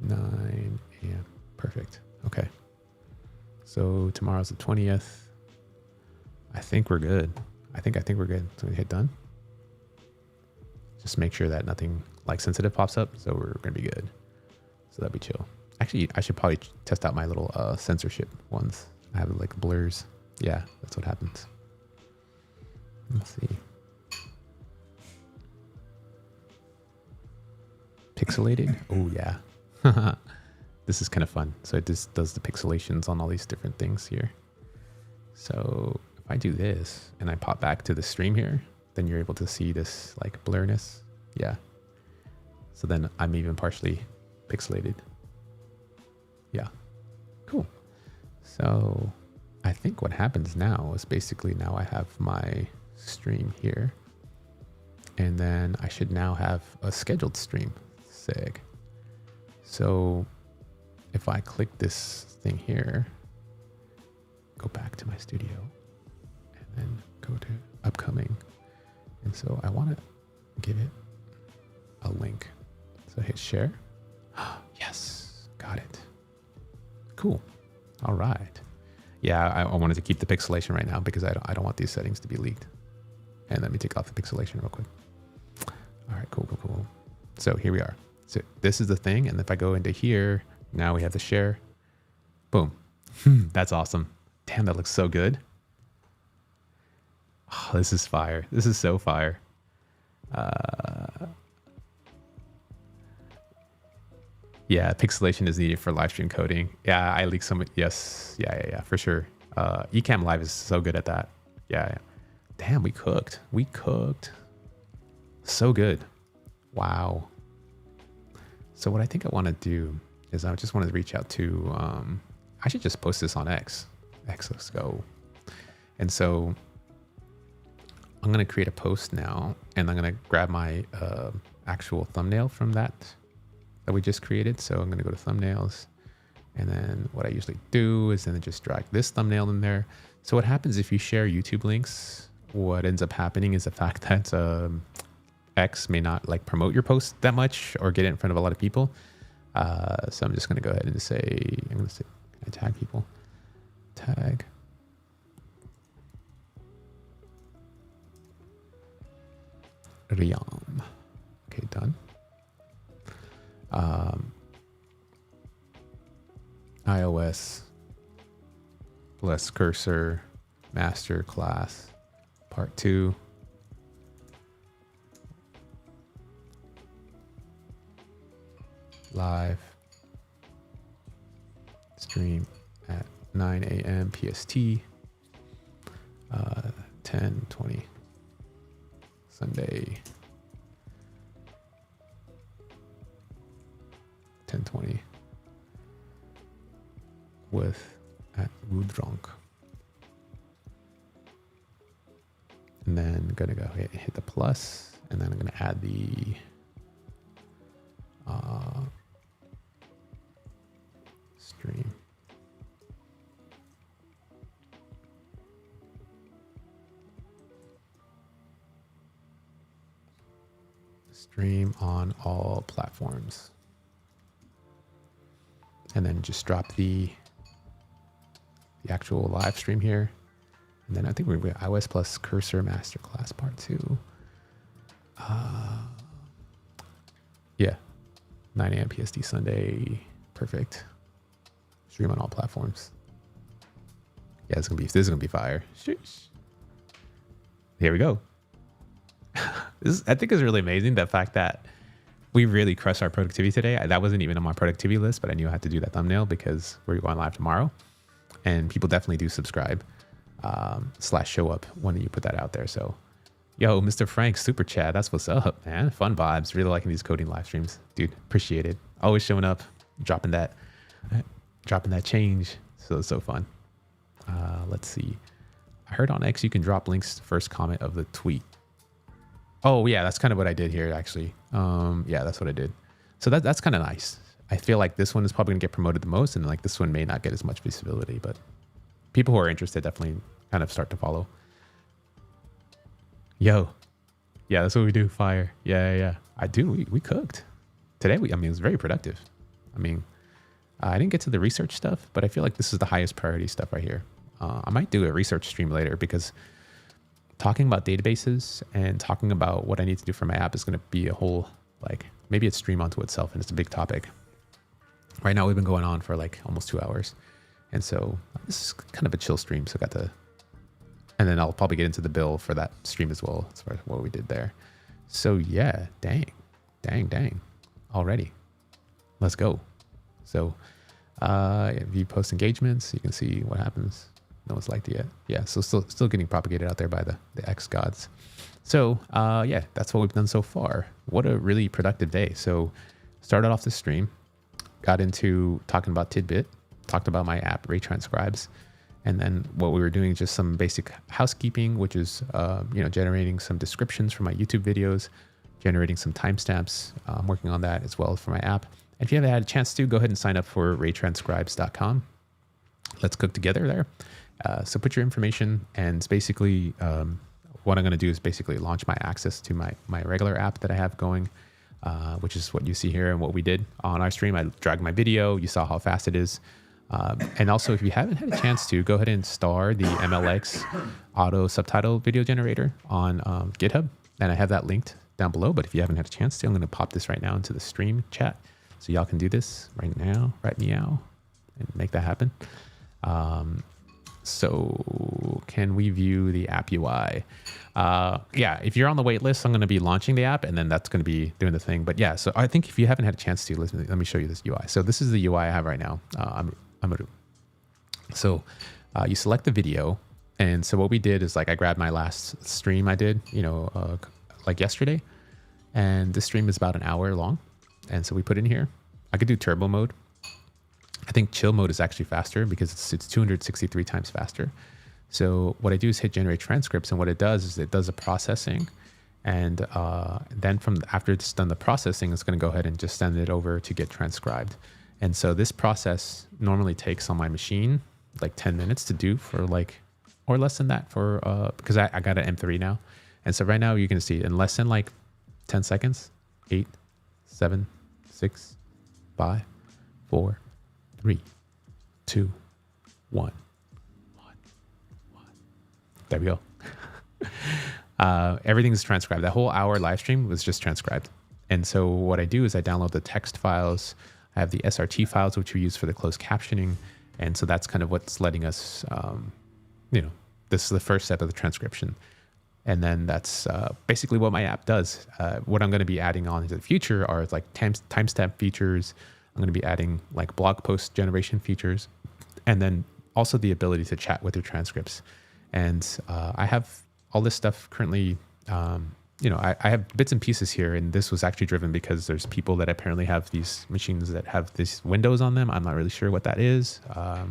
9 a.m. Perfect. Okay. So tomorrow's the 20th. I think we're good. I think we're good. So we hit done. Just make sure that nothing like sensitive pops up. So we're going to be good. So that'd be chill. Actually, I should probably test out my little censorship ones. I have like blurs. Yeah, that's what happens. Let's see. Pixelated. Oh yeah. This is kind of fun. So it just does the pixelations on all these different things here. So if I do this and I pop back to the stream here, then you're able to see this like blurriness. Yeah. So then I'm even partially pixelated. Yeah. Cool. So I think what happens now is basically now I have my stream here. And then I should now have a scheduled stream. Sig. So if I click this thing here, go back to my studio and then go to upcoming. And so I want to give it a link. So hit share. Yes, got it. Cool. All right. Yeah, I wanted to keep the pixelation right now because I don't want these settings to be leaked. And let me take off the pixelation real quick. All right, cool. So here we are. So this is the thing. And if I go into here, now we have the share. Boom. That's awesome. Damn, that looks so good. Oh, this is fire. This is so fire. Yeah, pixelation is needed for live stream coding. Yeah, I leaked some. Yes. Yeah, for sure. Ecamm Live is so good at that. Yeah. Damn, we cooked. So good. Wow. So what I think I want to do is I just wanted to reach out to, I should just post this on X. Let's go. And so I'm going to create a post now and I'm going to grab my actual thumbnail from that we just created. So I'm going to go to thumbnails. And then what I usually do is then just drag this thumbnail in there. So what happens if you share YouTube links, what ends up happening is the fact that X may not like promote your post that much or get it in front of a lot of people. So I'm just going to go ahead and say, I'm going to say, can I tag people? Tag. Riam. Okay, done. iOS plus cursor masterclass part 2. Live stream at 9 a.m. PST, 10:20 Sunday, 10:20 with at Woodronk. And then I'm gonna go hit the plus, and then I'm gonna add the stream. Stream on all platforms. And then just drop the actual live stream here. And then I think we're going to iOS plus cursor masterclass part 2. Yeah. 9 a.m. PST Sunday. Perfect. Stream on all platforms. Yeah, this is gonna be fire. Sheesh. Here we go. I think is really amazing, the fact that we really crushed our productivity today. That wasn't even on my productivity list, but I knew I had to do that thumbnail because we're going live tomorrow, and people definitely do subscribe / show up when you put that out there. So, yo, Mr. Frank, super chat. That's what's up, man. Fun vibes. Really liking these coding live streams, dude. Appreciate it. Always showing up, dropping that change. So fun. Let's see. I heard on X you can drop links to the first comment of the tweet. Oh yeah, that's kind of what I did here actually. Yeah, that's what I did. So that's kind of nice. I feel like this one is probably gonna get promoted the most, and like this one may not get as much visibility, but people who are interested definitely kind of start to follow. Yo, yeah, that's what we do. Fire. Yeah. I do. We cooked today. I mean, it was very productive. I mean, I didn't get to the research stuff, but I feel like this is the highest priority stuff right here. I might do a research stream later because talking about databases and talking about what I need to do for my app is going to be a whole, like, maybe it's stream onto itself, and it's a big topic. Right now we've been going on for like almost 2 hours. And so this is kind of a chill stream. So I got to, and then I'll probably get into the bill for that stream as well, as far as what we did there. So yeah, dang. Already. Let's go. So if you post engagements, you can see what happens. No one's liked it yet. Yeah, so still getting propagated out there by the X gods. So yeah, that's what we've done so far. What a really productive day. So started off the stream, got into talking about Tidbit, talked about my app, Ray Transcribes. And then what we were doing, just some basic housekeeping, which is, generating some descriptions for my YouTube videos, generating some timestamps. I'm working on that as well for my app. And if you haven't had a chance to, go ahead and sign up for raytranscribes.com. Let's cook together there. So put your information, and basically what I'm going to do is basically launch my access to my regular app that I have going, which is what you see here and what we did on our stream. I dragged my video. You saw how fast it is. And also, if you haven't had a chance to, go ahead and star the MLX auto subtitle video generator on GitHub. And I have that linked down below. But if you haven't had a chance to, I'm going to pop this right now into the stream chat. So y'all can do this right now, right meow, and make that happen. So can we view the app UI? Yeah, if you're on the wait list, I'm going to be launching the app, and then that's going to be doing the thing. But yeah, so I think if you haven't had a chance to, let me show you this UI. So this is the UI I have right now. So you select the video. And so what we did is, like, I grabbed my last stream I did, like yesterday. And this stream is about an hour long. And so we put in here. I could do turbo mode. I think chill mode is actually faster because it's 263 times faster. So what I do is hit generate transcripts, and what it does is it does a processing, and then after it's done the processing, it's going to go ahead and just send it over to get transcribed. And so this process normally takes on my machine like 10 minutes to do, for like, or less than that, for because I got an M3 now. And so right now you can see in less than like 10 seconds, 8, 7, 6, 5, 4, 3, 2, 1. There we go. Everything's transcribed. That whole hour live stream was just transcribed. And so what I do is I download the text files. I have the SRT files, which we use for the closed captioning. And so that's kind of what's letting us, this is the first step of the transcription. And then that's basically what my app does. What I'm going to be adding on into the future are like timestamp features. I'm going to be adding like blog post generation features, and then also the ability to chat with your transcripts. And I have all this stuff currently, I have bits and pieces here, and this was actually driven because there's people that apparently have these machines that have these windows on them. I'm not really sure what that is. I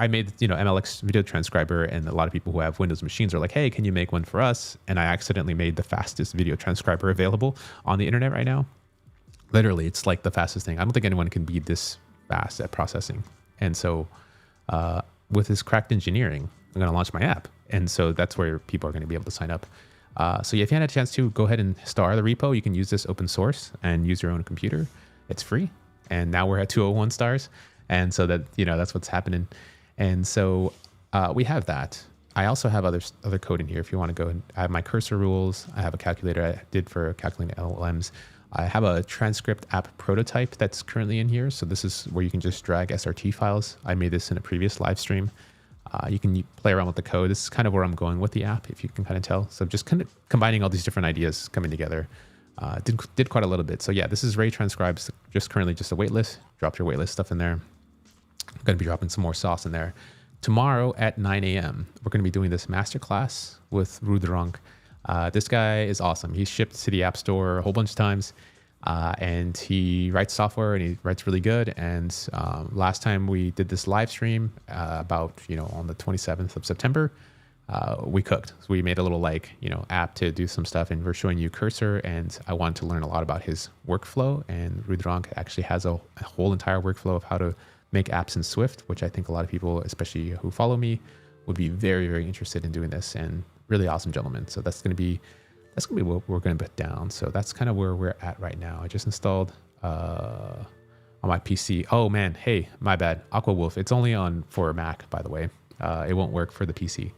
made, MLX video transcriber, and a lot of people who have Windows machines are like, hey, can you make one for us? And I accidentally made the fastest video transcriber available on the internet right now. Literally, it's like the fastest thing. I don't think anyone can be this fast at processing. And so with this cracked engineering, I'm going to launch my app. And so that's where people are going to be able to sign up. So yeah, if you had a chance to, go ahead and star the repo. You can use this open source and use your own computer. It's free. And now we're at 201 stars. And so that, that's what's happening. And so we have that. I also have other code in here if you want to go. I have my cursor rules. I have a calculator I did for calculating LLMs. I have a transcript app prototype that's currently in here. So this is where you can just drag SRT files. I made this in a previous live stream. You can play around with the code. This is kind of where I'm going with the app, if you can kind of tell. So just kind of combining all these different ideas coming together. Did quite a little bit. So yeah, this is Ray Transcribes, just currently just a waitlist. Drop your waitlist stuff in there. I'm going to be dropping some more sauce in there. Tomorrow at 9 a.m., we're going to be doing this masterclass with Rudrank. This guy is awesome. He's shipped to the App Store a whole bunch of times, and he writes software, and he writes really good. And last time we did this live stream about, on the 27th of September, we cooked. So we made a little app to do some stuff, and we're showing you cursor. And I wanted to learn a lot about his workflow. And Rudrank actually has a whole entire workflow of how to make apps in Swift, which I think a lot of people, especially who follow me, would be very, very interested in doing this. And really awesome gentleman. So that's going to be what we're going to put down. So that's kind of where we're at right now. I just installed on my PC. Oh man, hey, my bad. Aqua Wolf. It's only on for Mac, by the way. It won't work for the PC.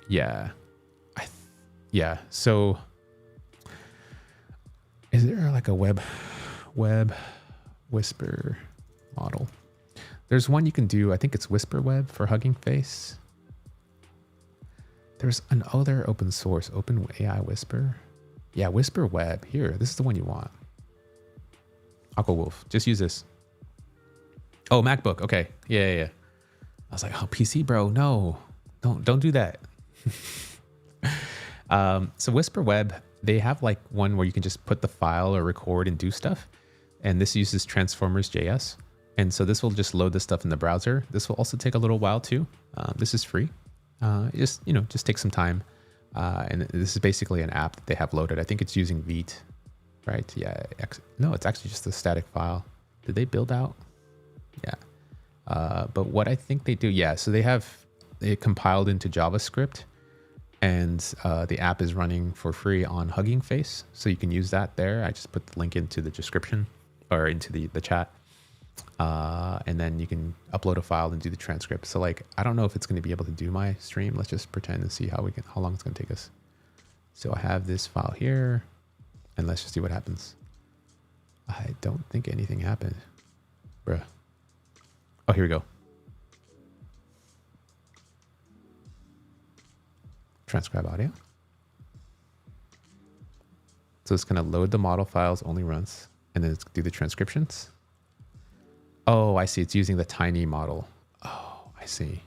Yeah. Yeah. So is there like a web whisper model? There's one you can do. I think it's Whisper Web for Hugging Face. There's another open source, Open AI Whisper. Yeah, Whisper Web. Here, this is the one you want. Aqua Wolf. Just use this. Oh, MacBook. Okay. Yeah. I was like, oh, PC, bro. No, don't do that. So Whisper Web, they have like one where you can just put the file or record and do stuff. And this uses Transformers.js. And so this will just load this stuff in the browser. This will also take a little while too. This is free. Just take some time. And this is basically an app that they have loaded. I think it's using Vite, right? Yeah. No, it's actually just a static file. Did they build out? Yeah. But what I think they do, yeah. So they have it compiled into JavaScript, and the app is running for free on Hugging Face. So you can use that there. I just put the link into the description or into the chat. And then you can upload a file and do the transcript. So like, I don't know if it's going to be able to do my stream. Let's just pretend and see how long it's going to take us. So I have this file here, and let's just see what happens. I don't think anything happened. Bruh. Oh, here we go. Transcribe audio. So it's going to load the model files only once, and then it's do the transcriptions. Oh, I see. It's using the tiny model. Oh, I see.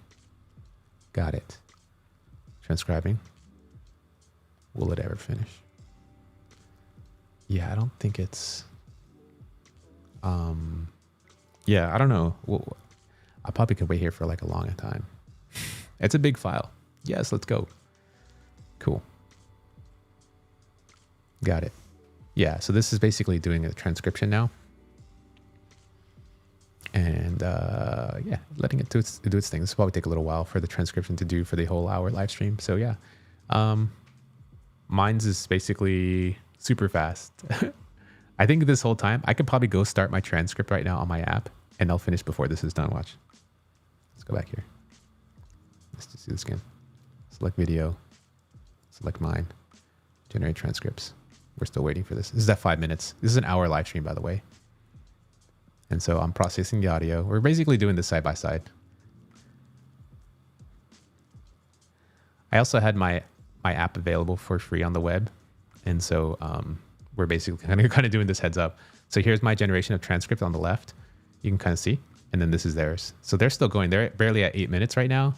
Got it. Transcribing. Will it ever finish? Yeah, I don't think it's... Yeah, I don't know. Well, I probably could wait here for like a long time. It's a big file. Yes, let's go. Cool. Got it. Yeah, so this is basically doing a transcription now. And yeah, letting it do its thing. This will probably take a little while for the transcription to do for the whole hour live stream. So yeah, mine's is basically super fast. I think this whole time I could probably go start my transcript right now on my app, and I'll finish before this is done. Watch. Let's go back here. Let's just do this again. Select video. Select mine. Generate transcripts. We're still waiting for this. This is at 5 minutes. This is an hour live stream, by the way. And so I'm processing the audio. We're basically doing this side by side. I also had my app available for free on the web. And so we're basically kind of doing this heads up. So here's my generation of transcript on the left. You can kind of see. And then this is theirs. So they're still going. They're barely at 8 minutes right now.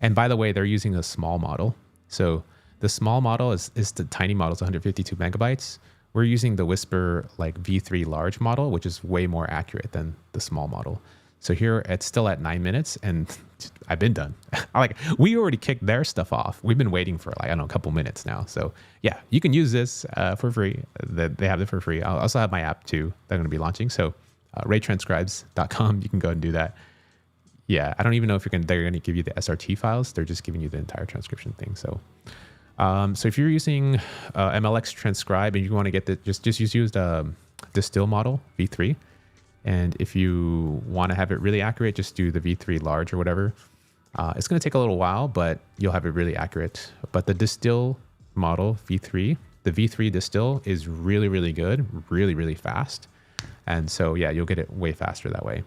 And by the way, they're using a small model. So the small model is the tiny model. It's 152 megabytes. We're using the Whisper like V3 large model, which is way more accurate than the small model. So here it's still at 9 minutes, and I've been done. We already kicked their stuff off. We've been waiting for like, I don't know, a couple minutes now. So yeah, you can use this for free. They have it for free. I also have my app too that I'm going to be launching. So raytranscribes.com, you can go and do that. Yeah, I don't even know if they're going to give you the SRT files. They're just giving you the entire transcription thing. So so if you're using MLX Transcribe and you want to get the, just use the Distill model V3. And if you want to have it really accurate, just do the V3 large or whatever. It's going to take a little while, but you'll have it really accurate. But the Distill model V3, the V3 Distill is really, really good, really, really fast. And so, yeah, you'll get it way faster that way.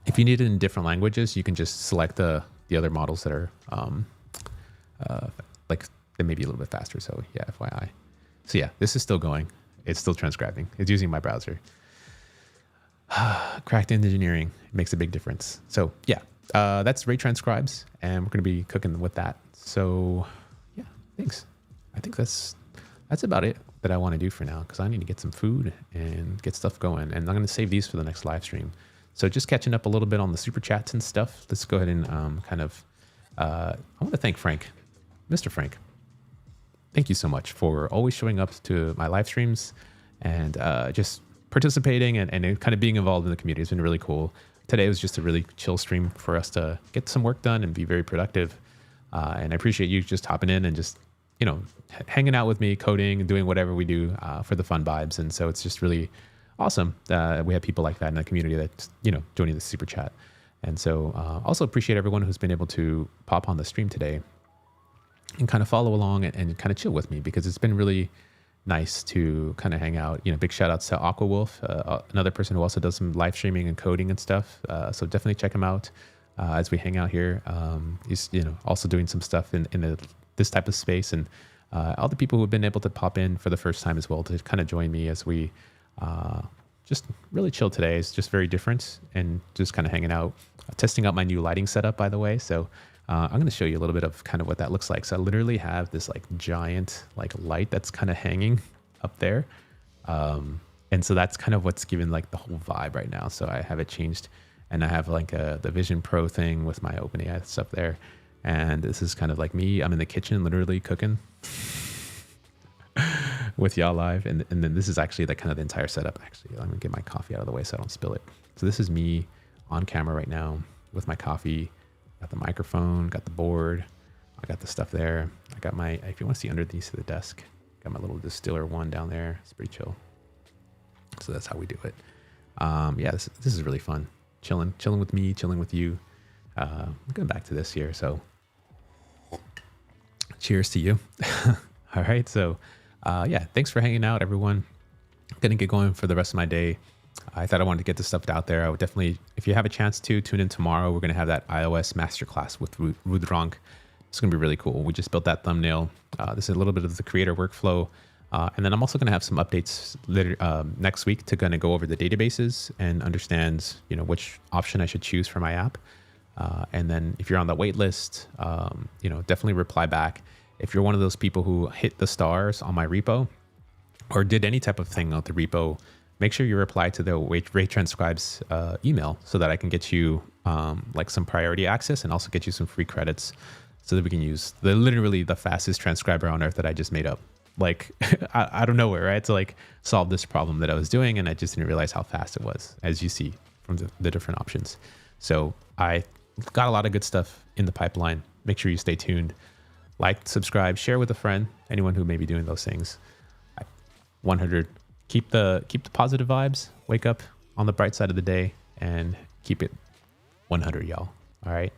If you need it in different languages, you can just select the other models that are like they may be a little bit faster. So yeah, FYI. So yeah, this is still going. It's still transcribing. It's using my browser. Cracked engineering makes a big difference. So yeah, that's Ray Transcribes, and we're going to be cooking with that. So yeah, thanks. I think that's about it that I want to do for now, because I need to get some food and get stuff going. And I'm going to save these for the next live stream. So just catching up a little bit on the super chats and stuff. Let's go ahead and I want to thank Frank, Mr. Frank. Thank you so much for always showing up to my live streams and just participating and kind of being involved in the community. It's been really cool. Today was just a really chill stream for us to get some work done and be very productive. And I appreciate you just hopping in and just, hanging out with me, coding and doing whatever we do for the fun vibes. And so it's just really awesome. We have people like that in the community that's, joining the super chat. And so also appreciate everyone who's been able to pop on the stream today and kind of follow along and kind of chill with me, because it's been really nice to kind of hang out. Big shout outs to AquaWolf, another person who also does some live streaming and coding and stuff. So definitely check him out as we hang out here. He's also doing some stuff in this type of space, and all the people who have been able to pop in for the first time as well to kind of join me as we just really chill today. Is just very different and just kind of hanging out, testing out my new lighting setup, by the way. So I'm going to show you a little bit of kind of what that looks like. So I literally have this like giant like light that's kind of hanging up there. And so that's kind of what's giving like the whole vibe right now. So I have it changed, and I have like the Vision Pro thing with my OpenAI stuff there. And this is kind of like me. I'm in the kitchen, literally cooking with y'all live. And then this is actually like kind of the entire setup. Actually, I'm gonna get my coffee out of the way so I don't spill it. So this is me on camera right now with my coffee. Got the microphone, got the board, I got the stuff there. I got my, if you want to see underneath the desk, got my little distiller one down there. It's pretty chill. So that's how we do it. Yeah, this is really fun. Chilling with me, chilling with you. I'm going back to this here. So cheers to you. All right. So yeah, thanks for hanging out, everyone. I'm going to get going for the rest of my day. I thought I wanted to get this stuff out there. I would definitely, if you have a chance to, tune in tomorrow. We're going to have that iOSMasterclass with Rudrank. It's going to be really cool. We just built that thumbnail. This is a little bit of the creator workflow. And then I'm also going to have some updates later next week to kind of go over the databases and understand, which option I should choose for my app. And then if you're on the wait list, definitely reply back. If you're one of those people who hit the stars on my repo or did any type of thing on the repo, make sure you reply to the Ray Transcribes email so that I can get you like some priority access and also get you some free credits so that we can use literally the fastest transcriber on earth that I just made up. Like out of nowhere, right? To like solve this problem that I was doing, and I just didn't realize how fast it was, as you see from the different options. So I got a lot of good stuff in the pipeline. Make sure you stay tuned. Like, subscribe, share with a friend, anyone who may be doing those things. 100. Keep the positive vibes. Wake up on the bright side of the day and keep it 100, y'all. All right.